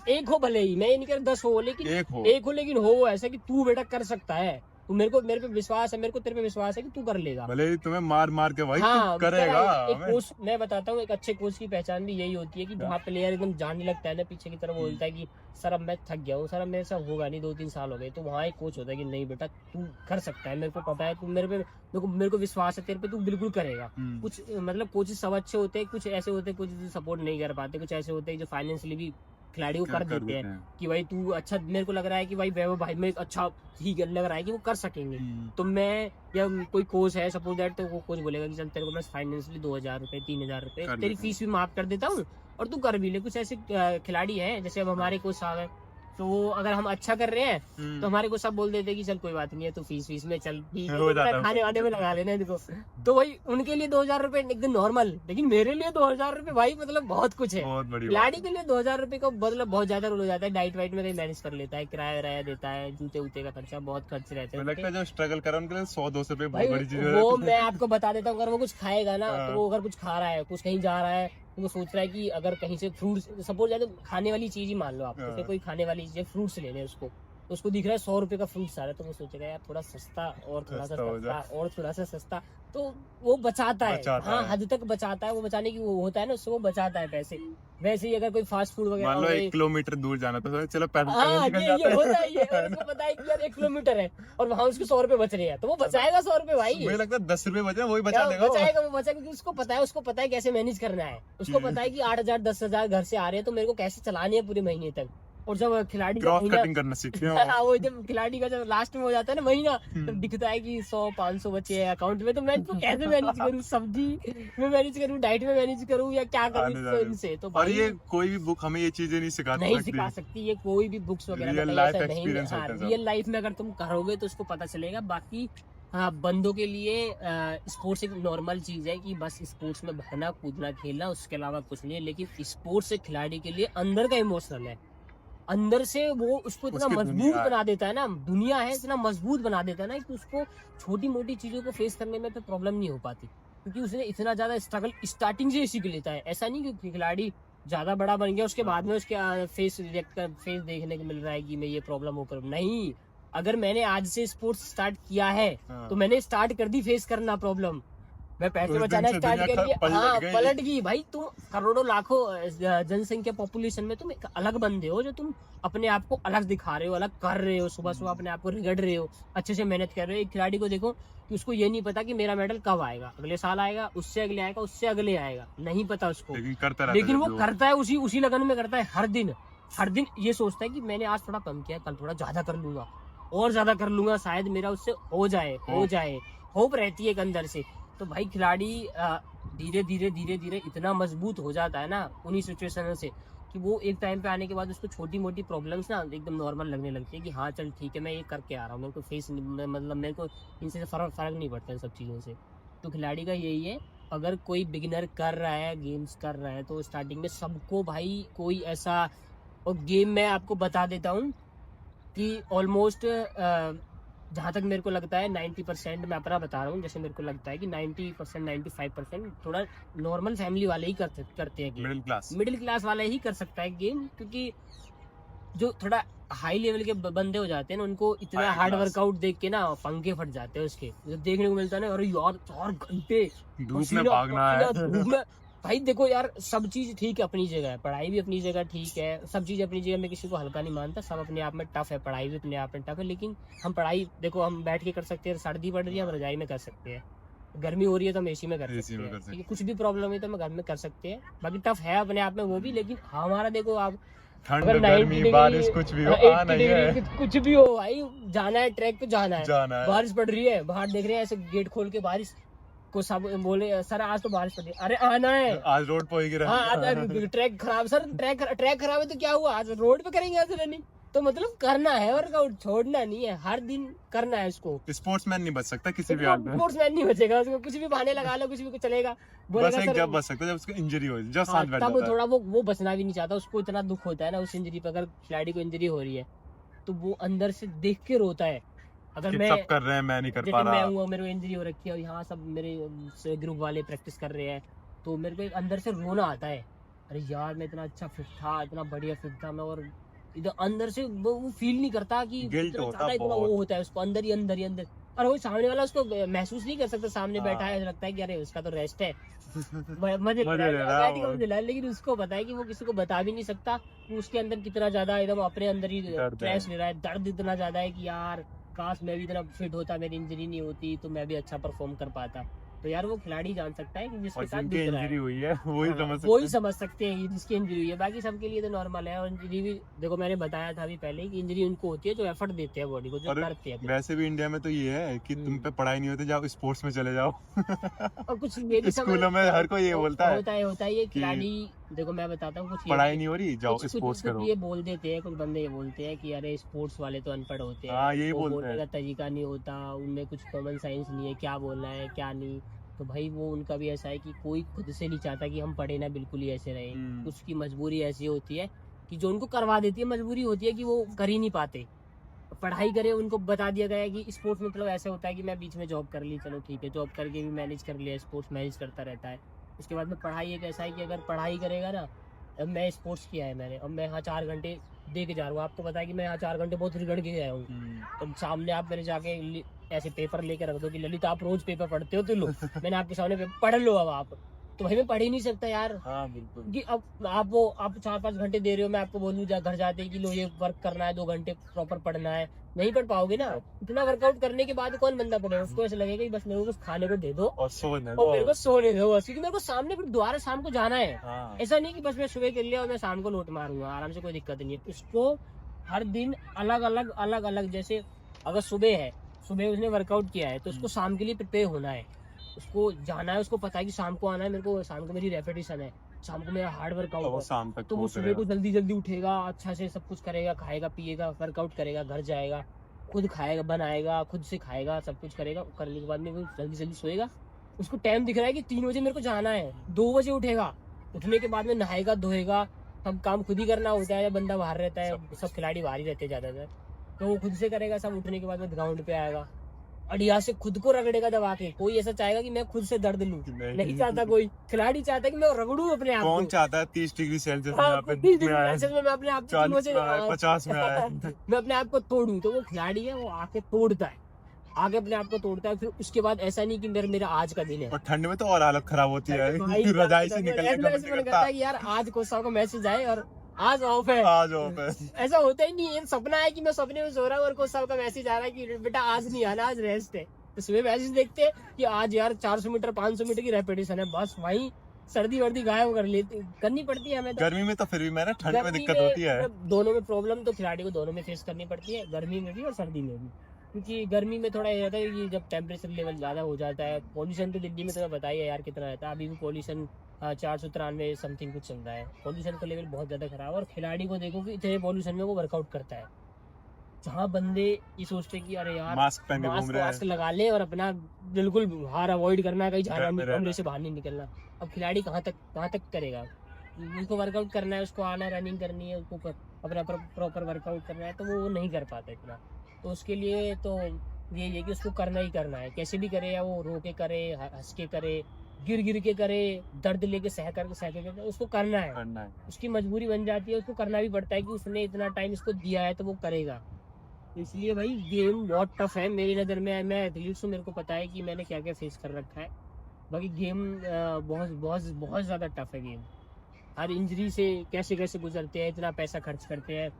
एक हो भले ही, मैं ये नहीं कह रहा 10 हो, लेकिन एक हो लेकिन हो वो ऐसा कि तू बेटा कर सकता है, तू मेरे पे विश्वास है, मेरे को तेरे पे विश्वास है कि तू कर लेगा। भले ही तुम्हें मार के भाई हाँ, तू करेगा। एक कोच, मैं बताता हूँ, एक अच्छे कोच की पहचान भी यही होती है कि जहाँ प्लेयर एकदम जाने लगता है ना, पीछे की तरफ बोलता है कि सर अब मैं थक गया हूँ, सर अब मेरे से होगा नहीं, 2-3 साल हो गए, तो वहाँ एक कोच होता है कि नहीं बेटा तू कर सकता है, मेरे को पता है, तू मेरे को विश्वास है तेरे पे, तू बिल्कुल करेगा। कुछ मतलब कोचेस सब अच्छे होते हैं, कुछ ऐसे होते हैं कोच जो सपोर्ट नहीं कर पाते, कुछ ऐसे होते हैं जो फाइनेंशियली भी खिलाड़ी को कर देते हैं कि भाई तू अच्छा, मेरे को लग रहा है कि भाई वैभव भाई में अच्छा ठीक लग रहा है कि वो कर सकेंगे, तो मैं, या कोई कोच है सपोज दैट, तो वो कोच बोलेगा कि चल तेरे को मैं फाइनेंशियली 2,000 रुपए 3,000 रुपए तेरी फीस भी माफ कर देता हूँ और तू कर भी ले। कुछ ऐसे खिलाड़ी हैं, जैसे अब हमारे कोच साहब है, तो वो अगर हम अच्छा कर रहे हैं तो हमारे को सब बोल देते हैं कि चल कोई बात नहीं है, तो फीस में चल ठीक है, खाने वाने में लगा लेना देखो। तो भाई उनके लिए 2,000 रुपए एकदम नॉर्मल, लेकिन मेरे लिए 2,000 रुपए भाई मतलब बहुत कुछ है। खिलाड़ी के लिए 2,000 रुपए का मतलब बहुत ज्यादा रोल हो जाता है। डाइट वाइट में कहीं मैनेज कर लेता है, किराया वराया देता है, जूते उते का खर्चा, बहुत खर्च रहते हैं। लगता है जो स्ट्रगल कर रहा है उनके लिए 100-200 रुपए भाई बहुत बड़ी चीज है। वो मैं आपको बता देता हूँ, अगर वो कुछ खाएगा ना, तो वो अगर कुछ खा रहा है, कुछ कहीं जा रहा है, तो वो सोच रहा है कि अगर कहीं से फ्रूट्स, सपोज जाए तो खाने वाली चीज ही मान लो आप, जैसे कोई खाने वाली चीज, फ्रूट्स लेने हैं उसको, तो उसको दिख रहा है 100 रुपए का फ्रूट्स आ रहा है, तो वो सोचेगा यार थोड़ा सस्ता और थोड़ा सा सस्ता और थोड़ा सा सस्ता, तो वो बचाता है। हाँ, हद तक बचाता है, वो बचाने की वो होता है ना, उससे वो बचाता है पैसे। वैसे ही अगर कोई फास्ट फूड वगैरह, मान लो 1 किलोमीटर दूर जाना तो चलो हाँ, ये होता है, ये उसको पता है कि यार 1 किलोमीटर है और वहाँ उसको 100 रुपए बच रहे हैं, तो वो बचाएगा 100 रुपए भाई। मुझे लगता है 10 रुपए बचे वही बचा देगा, वो बचाएगा क्योंकि उसको पता है कैसे मैनेज करना है, उसको पता है कि 8,000 10,000 घर से आ रहे हैं, तो मेरे को कैसे चलानी है पूरे महीने तक। और जब खिलाड़ी कटिंग करना सीखते हैं वो जब खिलाड़ी का जब लास्ट में हो जाता है ना महीना, तब दिखता है कि 100-500 बचे हैं अकाउंट में, तो मैं इसको कैसे मैनेज करूँ, सब्जी में मैनेज करूँ, डाइट में मैनेज करूँ, या क्या करूँ इनसे। तो और ये कोई भी बुक हमें ये चीजें नहीं सिखा सकती, ये कोई भी बुक्स वगैरह रियल लाइफ में अगर तुम करोगे तो उसको पता चलेगा। बाकी हाँ, बंदों के लिए स्पोर्ट्स एक नॉर्मल चीज है कि बस स्पोर्ट्स में बहना कूदना खेलना, उसके अलावा कुछ नहीं है। लेकिन स्पोर्ट्स एक खिलाड़ी के लिए अंदर का इमोशनल है, अंदर से वो उसको इतना मजबूत बना देता है ना, दुनिया है इतना मजबूत बना देता है ना कि उसको छोटी मोटी चीजों को फेस करने में तो प्रॉब्लम नहीं हो पाती, क्योंकि उसने इतना ज्यादा स्ट्रगल स्टार्टिंग से सीख लेता है। ऐसा नहीं कि खिलाड़ी ज्यादा बड़ा बन गया उसके बाद में उसके फेस देखने को मिल रहा है कि मैं ये प्रॉब्लम होकर, नहीं, अगर मैंने आज से स्पोर्ट्स स्टार्ट किया है तो मैंने स्टार्ट कर दी फेस करना प्रॉब्लम, मैं पैसे बचाना स्टार्ट कर दिया, हाँ पलट गई भाई। तुम करोड़ों लाखों जनसंख्या पॉपुलेशन में तुम एक अलग बंदे हो, जो तुम अपने आप को अलग दिखा रहे हो, अलग कर रहे हो, सुबह सुबह अपने आप को रगड़ रहे हो, अच्छे से मेहनत कर रहे हो। एक खिलाड़ी को देखो कि उसको ये नहीं पता कि मेरा मेडल कब आएगा, अगले साल आएगा, उससे अगले आएगा, उससे अगले आएगा, नहीं पता उसको, लेकिन वो करता है, उसी लगन में करता है, हर दिन ये सोचता है कि मैंने आज थोड़ा कम किया, कल थोड़ा ज्यादा कर लूंगा, और ज्यादा कर लूंगा, शायद मेरा उससे हो जाए, होप रहती है एक अंदर से। तो भाई खिलाड़ी धीरे धीरे इतना मजबूत हो जाता है ना उन्हीं सिचुएशन से, कि वो एक टाइम पे आने के बाद उसको छोटी मोटी प्रॉब्लम्स ना एकदम नॉर्मल लगने लगती है कि हाँ चल ठीक है, मैं ये करके आ रहा हूँ, मेरे को फेस मतलब मेरे को इनसे फर्क नहीं पड़ता इन सब चीज़ों से। तो खिलाड़ी का यही है, अगर कोई बिगिनर कर रहा है, गेम्स कर रहा है, तो स्टार्टिंग में सबको भाई कोई ऐसा, और गेम में आपको बता देता हूँ कि ऑलमोस्ट जहाँ तक मेरे को लगता है 90%, मैं अपना बता रहा हूँ, जैसे मेरे को लगता है कि 90% 95% थोड़ा नॉर्मल फैमिली वाले ही करते हैं गेम, मिडिल क्लास वाले ही कर सकता है गेम, क्योंकि जो थोड़ा हाई लेवल के बंदे हो जाते हैं ना, उनको इतना हार्ड वर्कआउट देख के ना पंखे फट जाते हैं उसके, जो देखने को मिलता है ना, अरे यार 4 घंटे धूप में भागना है, धूप में भाई देखो यार, सब चीज ठीक है अपनी जगह है, पढ़ाई भी अपनी जगह ठीक है, सब चीज अपनी जगह, मैं किसी को हल्का नहीं मानता, सब अपने आप में टफ है, पढ़ाई भी अपने आप में टफ है, लेकिन हम पढ़ाई देखो हम बैठ के कर सकते हैं, सर्दी पड़ रही है हम रजाई में कर सकते हैं, गर्मी हो रही है तो हम एसी में कर AC सकते में हैं, कर ठीक है, सकते कुछ भी प्रॉब्लम है तो हम घर में कर सकते हैं, बाकी टफ है अपने आप में वो भी, लेकिन हमारा देखो आप ठंड अगर 90 गर्मी बारिश कुछ भी हो 80 नहीं है, डिग्री कुछ भी हो भाई, जाना है ट्रैक पे, जाना है। जाना है। बारिश पड़ रही है, बाहर देख रहे हैं ऐसे गेट खोल के, बारिश को सब बोले सर आज तो बारिश पड़ रही है, अरे आना है। आज रोड पे ही हाँ आज ट्रैक खराब, सर ट्रैक खराब है तो क्या हुआ, आज रोड पे करेंगे आज रनिंग, तो मतलब करना है वर्कआउट, छोड़ना नहीं है, हर दिन करना है इसको। स्पोर्ट्समैन नहीं बच सकता किसी भी हाल में, स्पोर्ट्समैन नहीं बचेगा, उसको कुछ भी बहाने लगा लो, कुछ भी चलेगा, बस बोलेगा एक सर जब बच सकता है जब उसको इंजरी हो, जब हाँ, साथ बैठ तब जाता है। थोड़ा वो बचना भी नहीं चाहता, उसको इतना दुख होता है ना उस इंजरी पे, अगर खिलाड़ी को इंजरी हो रही है तो वो अंदर से देख के रोता है। अगर कि मैं सब कर रहे हैं मैं नहीं कर पा जैसे मैं रहा। हूँ, मेरे को इंजरी हो रखी है और यहाँ सब मेरे ग्रुप वाले प्रैक्टिस कर रहे हैं, तो मेरे को एक अंदर से रोना आता है, अरे यार मैं इतना अच्छा फिट था, इतना बढ़िया फिट था मैं, और इधर अंदर से वो फील नहीं करता कि गिल्ट इतना होता ज्यादा इतना बहुत। वो होता है उसको अंदर ही अंदर, और वो सामने वाला उसको महसूस नहीं कर सकता, सामने हाँ। बैठा है, ऐसा लगता है कि अरे उसका तो रेस्ट है, मजे मजे ले रहा है वो। मजे ले, लेकिन उसको पता है कि वो किसी को बता भी नहीं सकता कि उसके अंदर कितना ज्यादा एकदम अपने अंदर ही दर्द है। स्ट्रेस ले रहा है, दर्द इतना ज्यादा है कि यार काश मैं भी इतना फिट होता, मेरी इंजरी नहीं होती तो मैं भी अच्छा परफॉर्म कर पाता। तो यार वो खिलाड़ी जान सकता है कि जिसके और साथ जिनकी दिख रहा इंजरी है, हुई है वही हाँ, समझ वही सकते हैं। समझ सकते हैं कि जिसकी इंजरी हुई है, बाकी सबके लिए तो नॉर्मल है। और इंजरी भी देखो मैंने बताया था अभी पहले कि इंजरी उनको होती है जो एफर्ट देते हैं बॉडी को, जो और करते हैं। वैसे भी इंडिया में तो ये है कि तुम पे पढ़ाई नहीं होती, जाओ स्पोर्ट्स में चले जाओ। और कुछ ये भी स्कूलों में हर कोई ये बोलता है होता है ये कि खिलाड़ी, देखो मैं बताता हूँ कुछ पढ़ाई नहीं हो रही, जाओ कुछ स्पोर्ट्स करो। ये बोल देते हैं, कुछ बंदे ये बोलते हैं कि अरे स्पोर्ट्स वाले तो अनपढ़ होते हैं, हाँ, यही वो बोलते बोलने हैं। का तरीका नहीं होता, उनमें कुछ कॉमन सेंस नहीं है, क्या बोलना है क्या नहीं। तो भाई वो उनका भी ऐसा है कि कोई खुद से नहीं चाहता कि हम पढ़े ना बिल्कुल ही ऐसे रहे, उसकी मजबूरी ऐसी होती है कि जो उनको करवा देती है, मजबूरी होती है कि वो कर ही नहीं पाते, पढ़ाई करे। उनको बता दिया गया है कि स्पोर्ट्स मतलब ऐसा होता है कि मैं बीच में जॉब कर ली, चलो ठीक है, जॉब करके भी मैनेज कर लिया, स्पोर्ट्स मैनेज करता रहता है। उसके बाद में पढ़ाई एक ऐसा है कि अगर पढ़ाई करेगा ना, अब मैं स्पोर्ट्स किया है मैंने, अब मैं यहाँ 4 घंटे दे के जा रहा हूँ, आपको पता है कि मैं यहाँ 4 घंटे बहुत रिगड़ के गया हूँ, तो सामने आप मेरे जाके ऐसे पेपर लेके रख दो कि ललित आप रोज पेपर पढ़ते हो तो लो मैंने आपके सामने पेपर पढ़ लो, अब आप तो भाई मैं पढ़ ही नहीं सकता यार। हाँ बिल्कुल। कि अब आप 4-5 घंटे दे रहे हो, मैं आपको बोलूँ घर जाते कि लो ये वर्क करना है, 2 घंटे प्रॉपर पढ़ना है, नहीं पढ़ पाओगे ना। इतना वर्कआउट करने के बाद कौन बंदा पढ़ेगा, उसको ऐसा लगेगा कि बस मेरे को कुछ खाने को दे दो और सोने और मेरे दो। को सोने दो बस, क्योंकि मेरे को सामने फिर दोबारा शाम को जाना है। हाँ। ऐसा नहीं कि बस मैं सुबह कर लिया और मैं शाम को लौट मारूंगा आराम से, कोई दिक्कत नहीं है। उसको हर दिन अलग अलग, जैसे अगर सुबह है, सुबह उसने वर्कआउट किया है तो उसको शाम के लिए प्रिपेयर होना है, उसको जाना है, उसको पता है कि शाम को आना है, मेरे को शाम को मेरी रेपिटेशन है, शाम को मेरा हार्ड और वर्कआउट वो है, शाम तक तो वो सुबह को जल्दी उठेगा, अच्छा से सब कुछ करेगा, खाएगा पिएगा, वर्कआउट करेगा, घर जाएगा, खुद खाएगा, बनाएगा, खुद से खाएगा, सब कुछ करेगा, करने के बाद में वो जल्दी सोएगा। उसको टाइम दिख रहा है कि 3 बजे मेरे को जाना है, 2 बजे उठेगा, उठने के बाद में नहाएगा धोएगा, सब काम खुद ही करना होता है, बंदा बाहर रहता है, सब खिलाड़ी बाहर ही रहते हैं ज्यादातर, तो वो खुद से करेगा सब। उठने के बाद में ग्राउंड पे आएगा और यहाँ से खुद को रगड़ेगा दबा के, कोई ऐसा चाहेगा कि मैं खुद से दर्द लूं, नहीं चाहता कोई खिलाड़ी, चाहता है कि मैं रगड़ूं अपने आप को। कौन चाहता है 30 डिग्री सेल्सियस में हाँ, यहाँ पे 30 डिग्री सेल्सियस में मैं अपने आप को 40 में आए, 50 में आए। मैं अपने आप को तोड़ूं, तो वो खिलाड़ी है, वो आके तोड़ता है, आगे अपने आप को तोड़ता है। फिर उसके बाद ऐसा नहीं कि मेरा आज का दिन है, और ठंड में तो और हालत खराब होती है, भाई रजाई से निकलने का मन ऐसे नहीं मन करता। करता है कि यार आज कोसा को मैसेज आए और आज ऑफ है, आज ऑफ है। ऐसा होता ही नहीं है। सपना है कि मैं सपने में सो रहा हूँ और कोसा का मैसेज आ रहा है कि बेटा आज नहीं आना, आज रेस्ट है। तो सुबह मैसेज देखते हैं कि आज यार 400 मीटर 500 मीटर की रेपिटेशन है, बस वही सर्दी वर्दी गायब करनी पड़ती है हमें। तो गर्मी में तो फिर भी मैंने ठंड में गर्मी दिक्कत होती है। दोनों में प्रॉब्लम तो खिलाड़ी को दोनों में फेस करनी पड़ती है, गर्मी में भी और सर्दी में भी, क्योंकि गर्मी में थोड़ा ये रहता है कि जब टेम्परेचर लेवल ज़्यादा हो जाता है, पॉल्यूशन तो दिल्ली में तो बताइए यार कितना रहता है, अभी भी पॉल्यूशन 493 समथिंग कुछ चल रहा है, पॉल्यूशन का लेवल बहुत ज़्यादा खराब है। और खिलाड़ी को देखो कि इतने पॉल्यूशन में वो वर्कआउट करता है, जहाँ बंदे ये सोचते हैं कि अरे यार मास्क पहन के घूम रहे मास्क हैं। लगा ले और अपना बिल्कुल बाहर अवॉइड करना है, कहीं जाना घर में नहीं, रहना कमरे से बाहर नहीं निकलना। अब खिलाड़ी कहाँ तक करेगा, उनको वर्कआउट करना है, उसको आना है, रनिंग करनी है, उसको अपना प्रॉपर वर्कआउट करना है, तो वो नहीं कर पाता इतना। तो उसके लिए तो ये है कि उसको करना ही करना है, कैसे भी करे, या वो रो के करे, हंस के करे, गिर के करे, दर्द लेके सह के उसको करना है, उसकी मजबूरी बन जाती है, उसको करना भी पड़ता है कि उसने इतना टाइम इसको दिया है तो वो करेगा। इसलिए भाई गेम बहुत टफ है मेरी नज़र में। मैं एथलीट हूँ, मेरे को पता है कि मैंने क्या क्या फेस कर रखा है, बाकी गेम बहुत बहुत बहुत ज्यादा टफ है गेम। हर इंजरी से कैसे कैसे गुजरते हैं, इतना पैसा खर्च करते हैं।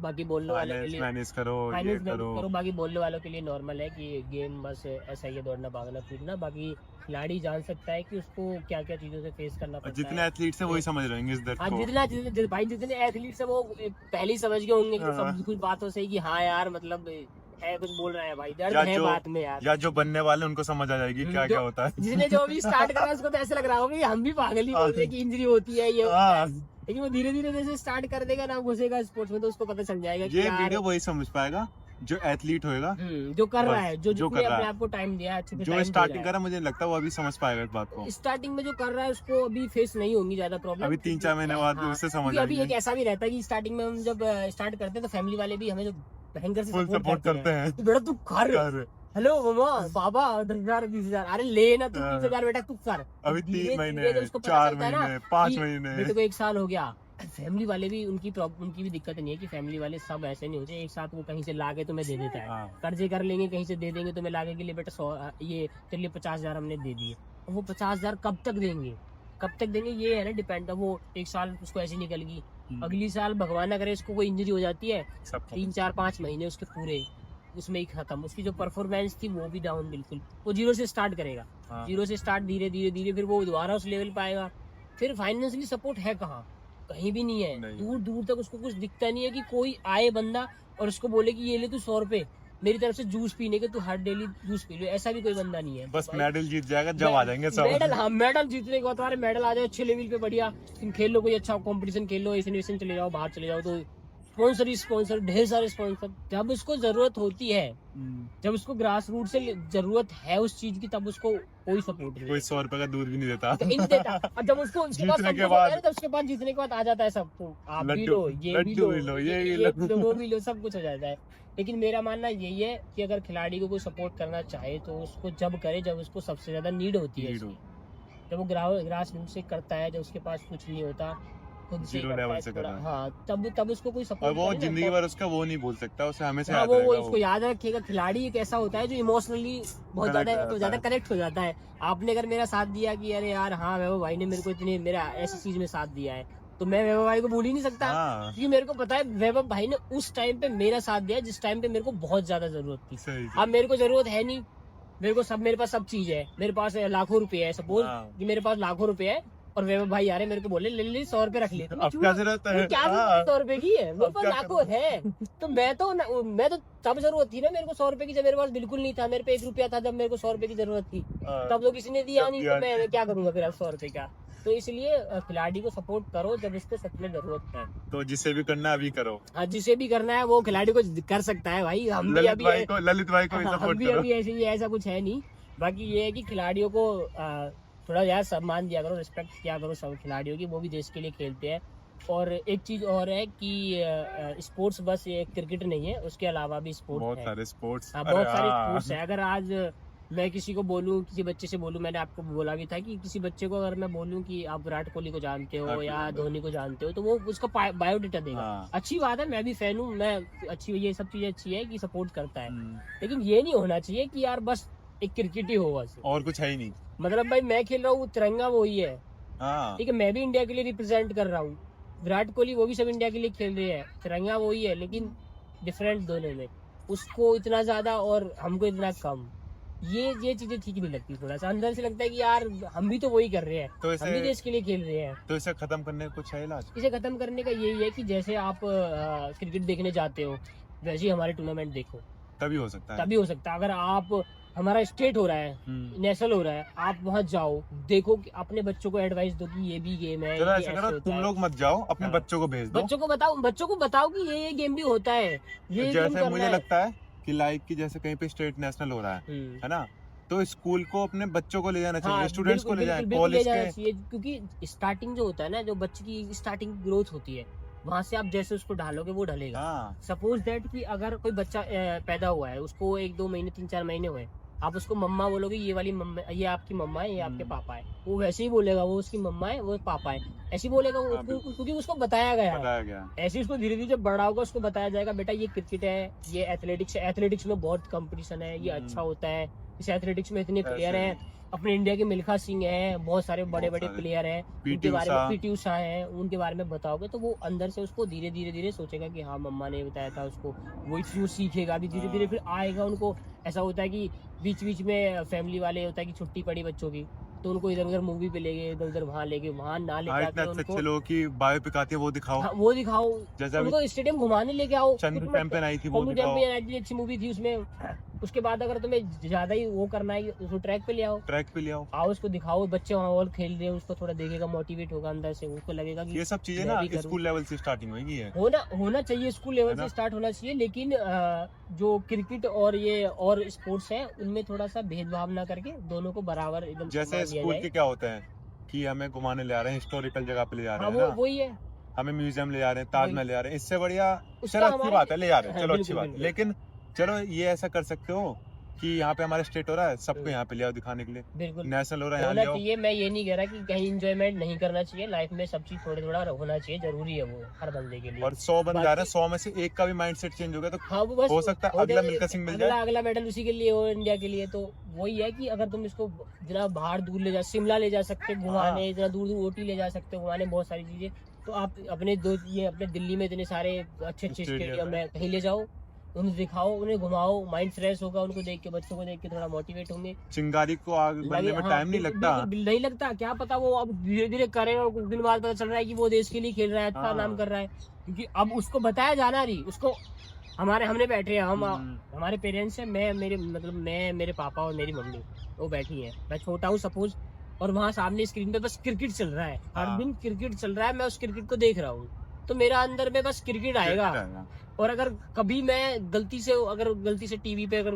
बाकी बोलने वालों के फाइनेंस लिए मैनेज करो, ये फाइनेंस मैनेज करो। करो, बाकी बोलने वालों के लिए नॉर्मल है कि गेम बस ऐसा ही है, दौड़ना भागना कूदना। बाकी खिलाड़ी जान सकता है कि उसको क्या क्या चीजों से फेस करना और पड़ता जितने है। एथलीट्स हैं वही समझ रहे होंगे इस दर्द हाँ, को। भाई जितने एथलीट्स है वो पहले ही समझ गए होंगे कि हाँ। सब कुछ बातों से कि हाँ यार मतलब है, कुछ बोल रहा है भाई, दर्द या है जो बात में यार। या जो बनने वाले हैं, उनको समझ आ जाएगी क्या क्या होता है। जिसने जो अभी स्टार्ट करा उसको तो ऐसा लग रहा होगा कि हम भी पागल ही बोल रहे हैं कि इंजरी होती है ये होता है। हाँ, लेकिन वो धीरे धीरे जैसे स्टार्ट कर देगा ना, घुसेगा स्पोर्ट्स में, तो उसको पता चल जाएगा कि ये यार वीडियो वही समझ पाएगा जो एथलीट होएगा, जो कर रहा बस, है, जो जिसने कर रहा अपने है। आप को टाइम दिया है, अच्छे से जो टाइम दे स्टार्टिंग रहा करा, मुझे नहीं लगता वो अभी समझ पाएगा इस बात को। है। स्टार्टिंग में जो कर रहा है उसको अभी फेस नहीं होंगी ज्यादा प्रॉब्लम। अभी 3-4 महीने बाद हाँ, उससे समझ क्योंकि अभी एक आएगी। ऐसा भी रहता है कि स्टार्टिंग में हम जब स्टार्ट करते हैं तो फैमिली वाले भी हमें जो भयंकर से फुल सपोर्ट करते हैं। तो बेटा तू कर, कर। हेलो मामा पापा 10,000 20,000, अरे ले ना तू 20,000 बेटा तू कर। अभी धीरे 3 धीरे महीने, जब उसको पता 4 चलता है ना महीने, 5 कि महीने। बेटे को 1 साल हो गया, फैमिली वाले भी उनकी भी दिक्कत नहीं है कि फैमिली वाले सब ऐसे नहीं होते एक साथ, वो कहीं से लाके तुम्हें दे देता है। हाँ। कर्जे कर लेंगे, कहीं से दे देंगे तुम्हें लाके के लिए, बेटा 100 ये चलिए 50,000 हमने दे दिए। अब वो 50,000 कब तक देंगे, कब तक देंगे, ये है ना डिपेंड। अब वो 1 साल उसको ऐसी निकल गई, अगली साल भगवान ना करे इसको कोई इंजरी हो जाती है, सब 3-4-5 महीने उसके पूरे उसमें ही खत्म, उसकी जो परफॉर्मेंस थी वो भी डाउन बिल्कुल। वो जीरो से स्टार्ट करेगा, हाँ। जीरो से स्टार्ट, धीरे धीरे धीरे फिर वो दोबारा उस लेवल पे आएगा। फिर फाइनेंशियली सपोर्ट है कहाँ, कहीं भी नहीं है। नहीं। दूर दूर तक उसको कुछ दिखता नहीं है कि कोई आए बंदा और उसको बोले कि ये ले तू 100 रुपए मेरी तरफ से जूस पीने के, तू हर डेली जूस पी लो, ऐसा भी कोई बंदा नहीं है। बस मेडल जीत जाएगा जब आ जाएंगे सब। मेडल, हाँ मेडल जीतने के बाद तुम्हारे मेडल आ जाए अच्छे लेवल पे, बढ़िया तुम खेल लो, कोई अच्छा कंपटीशन खेल लो, एशियन वेशियन चले जाओ, बाहर चले जाओ, तो स्पॉन्सर ही स्पॉन्सर, ढेर सारे स्पॉन्सर। जब उसको जरूरत होती है, जब उसको ग्रास रूट से जरूरत है उस चीज की, तब उसको कोई सपोर्ट नहीं कोई 100 रुपए का दूध भी नहीं देता। नहीं देता। और जब उसको उसके पास जीतने सब के कुछ होता है बाद- ना, तब उसके पास जीतने के बाद आ जाता है सब, तो आप भी लड्डू- लो, ये भी लड्डू लो, भी लो, ये भी ये लो। भी लो, वो भी लो, सब कुछ हो जाता है। लेकिन मेरा मानना यही है कि अगर खिलाड़ी को कोई सपोर्ट करना चाहे तो उसको जब करे जब उसको सबसे ज्यादा नीड होती है नीड हो। उसकी। जब वो ग्रास रूट से करता है, जब उसके पास कुछ नहीं होता, खुद से Zero करता level है से थोड़ा, कर रहा है। हाँ तब उसको कोई और सपोर्ट वो जिंदगी भर उसका वो नहीं भूल सकता, उसे हमेशा हाँ, याद वो रहेगा उसको वो। याद रखेगा। खिलाड़ी एक ऐसा होता है जो इमोशनली बहुत Connect ज्यादा हो जाता है। कनेक्ट हो जाता है। आपने अगर मेरा साथ दिया कि अरे यार हाँ वैभव भाई ने मेरे को इतने मेरा ऐसी चीज में साथ दिया है, तो मैं वैभव भाई को भूल ही नहीं सकता, हाँ, क्योंकि मेरे को पता है वैभव भाई ने उस टाइम पे मेरा साथ दिया जिस टाइम पे मेरे को बहुत ज्यादा जरूरत थी। सही। अब मेरे को जरूरत है नहीं, मेरे पास सब चीज है, मेरे पास लाखों रुपए है, सपोज हाँ। कि मेरे पास लाखों रुपए है और वैभव भाई यार मेरे को बोले ले 100 रुपए रख ले, तो मैं अब क्यों- क्या जरूरत है? क्या हाँ। 100 रुपए की है, मेरे अब पास क्या लाखों है। तो मैं तो तब जरूरत थी ना मेरे को 100 रुपए की, जब मेरे पास बिल्कुल नहीं था, मेरे पे 1 रुपया था, जब मेरे को 100 रुपए की जरूरत थी, हाँ। तब तो किसी ने दिया तब नहीं, दिया तो मैं क्या करूंगा फिर अब 100 रुपए का। तो इसलिए खिलाड़ी को सपोर्ट करो जब उसको सच में जरूरत है। तो जिसे भी करना है अभी करो। हाँ, जिसे भी करना है वो खिलाड़ी को कर सकता है भाई। हम भी ललित अभी भाई को भी हम सपोर्ट भी करो। अभी ऐसे ही है, ऐसा कुछ है नहीं। बाकी ये है कि खिलाड़ियों को थोड़ा यार सम्मान दिया करो, रिस्पेक्ट किया करो सब खिलाड़ियों की, वो भी देश के लिए खेलते हैं। और एक चीज और है कि स्पोर्ट्स बस ये क्रिकेट नहीं है, उसके अलावा भी स्पोर्ट्स बहुत है। सारे स्पोर्ट्स। हाँ, बहुत सारे स्पोर्ट्स है। अगर आज मैं किसी को बोलूं, किसी बच्चे से बोलूं, मैंने आपको बोला भी था कि किसी बच्चे को अगर मैं बोलूं कि आप विराट कोहली को जानते हो या धोनी को जानते हो, तो वो उसका बायोडेटा देगा। हाँ। अच्छी बात है, मैं भी फैन हूँ, मैं अच्छी, ये सब चीजें अच्छी है कि सपोर्ट करता है, हम्म। लेकिन ये नहीं होना चाहिए कि यार बस एक क्रिकेट ही हो बस। और कुछ है ही नहीं। मतलब भाई मैं खेल रहा हूँ, तिरंगा वही है, हाँ। ठीक है, मैं भी इंडिया के लिए रिप्रेजेंट कर रहा हूँ, विराट कोहली वो भी सब इंडिया के लिए खेल रहे हैं, तिरंगा वही है, लेकिन डिफरेंट दोनों में, उसको इतना ज्यादा और हमको इतना कम। ये चीजें ठीक नहीं लगती, थोड़ा सा अंदर से लगता है कि यार हम भी तो वही कर रहे हैं, तो हम भी देश के लिए खेल रहे हैं। तो इसे खत्म करने का कुछ है इलाज? इसे खत्म करने का यही है कि जैसे आप क्रिकेट देखने जाते हो, वैसे ही हमारे टूर्नामेंट देखो, तभी हो सकता है। तभी हो सकता है। अगर आप हमारा स्टेट हो रहा है, नेशनल हो रहा है, आप वहाँ जाओ, देखो कि अपने बच्चों को एडवाइस दो कि ये भी गेम है, चलो ये ऐसा ऐसे करो, होता तुम है। लोग मत जाओ, अपने हाँ। बच्चों को भेज दो। बच्चों को बताओ कि ये गेम भी होता है, ये गेम जैसे करना मुझे है। लगता है कि लाइक कि जैसे कहीं पे स्टेट नेशनल हो रहा है ना, तो स्कूल को अपने बच्चों को ले जाना चाहिए, हाँ, स्टूडेंट्स को ले जाए, बिल्कुल ले कॉलेज जाना के। चाहिए, क्योंकि स्टार्टिंग जो होता है ना, जो बच्चे की स्टार्टिंग ग्रोथ होती है, वहां से आप जैसे उसको ढालोगे वो ढलेगा। हाँ। सपोज दैट कि अगर कोई बच्चा पैदा हुआ है, उसको 1-2 महीने 3-4 महीने हुए, आप उसको मम्मा बोलोगे, ये वाली मम्मा, ये आपकी मम्मा है, ये आपके पापा है, वो वैसे ही बोलेगा, वो उसकी मम्मा है, वो पापा है, ऐसे ही बोलेगा वो, हाँ, बिल्कुल। क्योंकि उसको बताया गया है। बताया गया। ऐसे ही उसको धीरे धीरे जब बड़ा होगा उसको बताया जाएगा, बेटा ये क्रिकेट है, ये एथलेटिक्स है, एथलेटिक्स में बहुत कंपटीशन है, ये अच्छा होता है, इस एथलेटिक्स में इतने प्लेयर ऐसे हैं, अपने इंडिया के मिल्खा सिंह हैं, बहुत सारे बड़े बहुत बड़े सारे। प्लेयर हैं, पीटी उनके बारे में उषा। पीटी उषा हैं, उनके बारे में बताओगे तो वो अंदर से उसको धीरे धीरे धीरे सोचेगा कि हाँ मम्मा ने बताया था उसको, वो सीखेगा भी धीरे धीरे, हाँ। फिर आएगा उनको। ऐसा होता है कि बीच बीच में फैमिली वाले होता है कि छुट्टी पड़ी बच्चों की, तो उनको इधर उधर मूवी पे ले गए, इधर उधर वहाँ ले गए, वहाँ ना ले हाँ, जाके इतने अच्छे उनको अच्छे लोगों की बायोपिक आती है, वो दिखाओ। हाँ, वो दिखाओ, जैसे अभी उनको स्टेडियम घुमाने लेके आओ। चंदू कितना चैंपियन आई थी, वो चंदू दिखाओ। चैंपियन इतनी अच्छी मूवी थी उसमें। उसके बाद अगर तुम्हें ज्यादा ही वो करना है उसको ट्रैक पे ले आओ, ट्रैक पे ले आओ। आओ उसको दिखाओ, बच्चे वहाँ और खेल रहे हैं, उसको थोड़ा देखेगा, मोटिवेट होगा अंदर से, उसको लगेगा कि ये सब चीजें मैं ना भी करूँ। स्कूल लेवल से स्टार्टिंग होगी है। होना चाहिए, स्कूल लेवल है ना? से स्टार्ट होना चाहिए, लेकिन जो क्रिकेट और ये और स्पोर्ट्स है उनमें थोड़ा सा भेदभाव ना करके दोनों को बराबर एकदम जैसे सम्मान दिया स्कूल जाए। के क्या होता है कि हमें घुमाने ले आ रहे हैं, हिस्टोरिकल जगह पे ले जा हाँ रहे हैं ना, वही है, हमें म्यूजियम ले जा रहे हैं, वही। ताजमहल ले जा रहे हैं, इससे बढ़िया उसका चलो अच्छी हमारे बात है, ले जा रहे हैं, हाँ, चलो अच्छी बिल्कुल बात है। बिल्कुल। लेकिन चलो ये ऐसा कर सकते हो कि यहाँ पे हमारा स्टेट हो रहा है, सबको हम्म। यहाँ पे ले आओ दिखाने के लिए। बिल्कुल नेशनल हो रहा है, यहाँ होना ले आओ। चाहिए। मैं ये नहीं कह रहा कि कहीं इंजॉयमेंट नहीं करना चाहिए, लाइफ में सब चीज थोड़ा थोड़ा होना चाहिए, जरूरी है वो हर बंदे के लिए। और 100 बन जा रहे हैं, बाकी 100 में से एक का भी माइंडसेट चेंज हो गया तो हाँ वो बस हो सकता है हो अगला जाए, मिल्खा सिंह मिल जाए। अगला मेडल उसी के लिए हो इंडिया के लिए। तो वही है कि अगर तुम इसको इतना बाहर दूर ले जा, शिमला ले जा सकते हो घुमाने, हाँ। इतना दूर दूर ओटी ले जा सकते हो घुमाने, बहुत सारी चीजें। तो आप अपने ये अपने दिल्ली में इतने सारे अच्छे अच्छे स्टेडियम स्टेडियम है। है, कहीं ले जाओ, उन्हें दिखाओ, उन्हें घुमाओ, माइंड फ्रेश होगा उनको देख के, बच्चों को देख के थोड़ा मोटिवेट होंगे। चिंगारी को आग बनने में हाँ, टाइम नहीं बिल्कुल लगता। बिल्कुल नहीं लगता, क्या पता वो अब धीरे धीरे करे और कुछ दिन बाद पता चल रहा है कि वो देश के लिए खेल रहा है, अच्छा हाँ। नाम कर रहा है। क्योंकि अब उसको बताया जाना नहीं, उसको हमने बैठे हैं, हमारे पेरेंट्स हैं, मैं मेरे पापा और मेरी मम्मी, वो बैठी है, मैं छोटा हूँ सपोज, और वहाँ सामने स्क्रीन पे बस क्रिकेट चल रहा है, हर हाँ। दिन क्रिकेट चल रहा है, मैं उस क्रिकेट को देख रहा हूँ, तो मेरा अंदर में बस क्रिकेट आएगा। और अगर कभी मैं गलती से टीवी पे अगर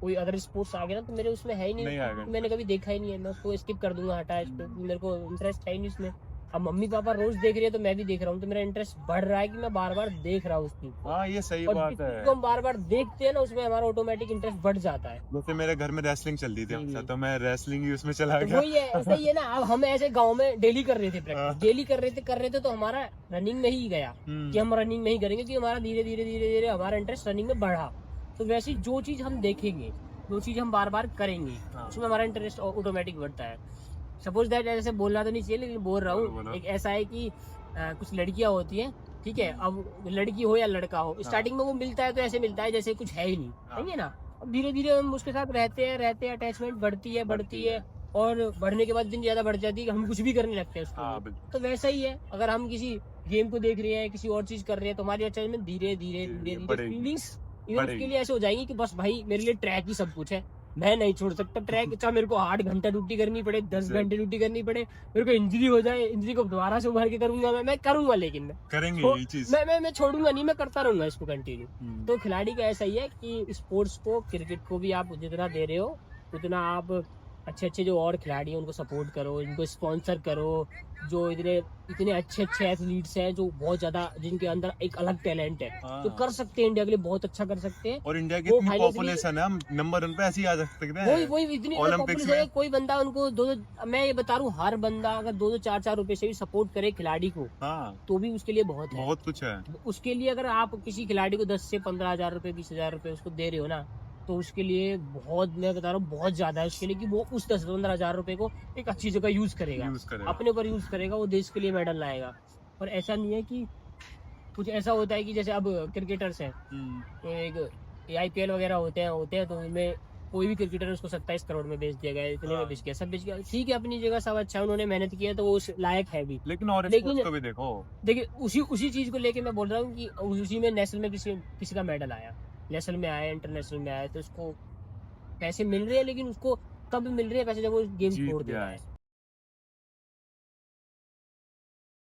कोई अदर स्पोर्ट्स आ गया ना, तो मेरे उसमें है ही नहीं नहीं, आएगा। मैंने कभी देखा ही नहीं है, मैं उसको स्किप कर दूंगा, हटा इसको, मेरे को इंटरेस्ट है ही नहीं इसमें। अब मम्मी पापा रोज देख रहे हैं तो मैं भी देख रहा हूँ, तो मेरा इंटरेस्ट बढ़ रहा है कि मैं बार बार देख रहा हूँ उस चीज को। हाँ, ये सही और बात जिस है। चीज को हम बार बार देखते हैं ना, उसमें हमारा ऑटोमेटिक इंटरेस्ट बढ़ जाता है। जैसे मेरे घर में रेसलिंग चल रही थी हमेशा, तो मैं रेसलिंग ही उसमें चला तो गया। वही है, ऐसा ही है ना। अब हम ऐसे गांव में डेली कर रहे थे प्रैक्टिस, हाँ। डेली कर रहे थे, तो हमारा रनिंग में ही गया कि हम रनिंग नहीं करेंगे, कि हमारा धीरे धीरे हमारा इंटरेस्ट रनिंग में बढ़ा। तो वैसे जो चीज हम देखेंगे, जो चीज हम बार बार करेंगे, हाँ। उसमें हमारा इंटरेस्ट ऑटोमेटिक बढ़ता है। सपोज दैट, ऐसे बोलना तो नहीं चाहिए लेकिन बोल रहा बोलो। हूँ, एक ऐसा है कि कुछ लड़कियां होती हैं, ठीक है, अब लड़की हो या लड़का हो, स्टार्टिंग में वो मिलता है तो ऐसे मिलता है जैसे कुछ है ही नहीं, हाँ। नहीं है ना। अब धीरे धीरे हम उसके साथ रहते हैं, अटैचमेंट बढ़ती है, और बढ़ने के बाद इतनी ज्यादा बढ़ जाती है कि हम कुछ भी करने लगते हैं उसको। हाँ, बिल्कुल। तो वैसा ही है, अगर हम किसी गेम को देख रहे हैं, किसी और चीज कर रहे हैं, तो हमारी अटैचमेंट धीरे धीरे बढ़ेगी। फीलिंग्स बढ़ेगी। के लिए ऐसे हो जाएंगी कि बस भाई मेरे लिए ट्रैक ही सब कुछ है, मैं नहीं छोड़ सकता ट्रैक, चाहे मेरे को 8 घंटा ड्यूटी करनी पड़े, 10 घंटे ड्यूटी करनी पड़े, मेरे को इंजरी हो जाए, इंजरी को दोबारा से उभर के करूंगा, मैं करूंगा, लेकिन करेंगे तो ये चीज। मैं छोड़ूंगा नहीं, मैं करता रहूंगा इसको कंटिन्यू। तो खिलाड़ी का ऐसा ही है कि स्पोर्ट्स को, क्रिकेट को भी आप जितना दे रहे हो उतना आप अच्छे जो और खिलाड़ी हैं उनको सपोर्ट करो, इनको स्पॉन्सर करो, जो इतने अच्छे एथलीट्स हैं, जो बहुत ज्यादा, जिनके अंदर एक अलग टैलेंट है, हाँ। जो कर सकते हैं, इंडिया के लिए बहुत अच्छा कर सकते हैं। और इंडिया की वो इतनी फाइनल से पॉपुलेशन है, हम नंबर 1 पे ऐसे ही आ सकते हैं। वही इतनी ओलंपिक्स पॉपुलर है, में। कोई बंदा उनको मैं ये बता रहा हूँ, हर बंदा अगर 2-2 4-4 रुपए से भी सपोर्ट करे खिलाड़ी को, हाँ, तो भी उसके लिए बहुत है। बहुत कुछ है। उसके लिए अगर आप किसी खिलाड़ी को 10 से 15,000 रुपए, 20,000 रुपए उसको दे रहे हो ना, तो उसके लिए बहुत, मैं बता रहा हूँ, बहुत ज्यादा है उसके लिए, कि वो उस 10-15,000 रुपए को एक अच्छी जगह यूज करेगा, यूज करेगा। अपने ऊपर यूज करेगा, वो देश के लिए मेडल लाएगा। और ऐसा नहीं है कि कुछ ऐसा होता है कि जैसे अब क्रिकेटर्स हैं, तो एक IPL वगैरह होते हैं, तो उनमें कोई भी क्रिकेटर उसको 27 करोड़ में बेच दिया गया, इतने में हाँ। बेच गया, सब बेच गया, ठीक है, अपनी जगह सब अच्छा है, उन्होंने मेहनत की है तो वो उस लायक है भी। लेकिन और लेकिन- स्पोर्ट्स को भी देखो। देखिए उसी चीज को लेके मैं बोल रहा हूँ कि उसी में नेशनल में किसी का मेडल आया, नेशनल में आया, इंटरनेशनल में आया, तो उसको पैसे मिल रहे हैं, लेकिन उसको तब मिल रहे हैं पैसे जब वो गेम जीत छोड़ गया दिया है। है।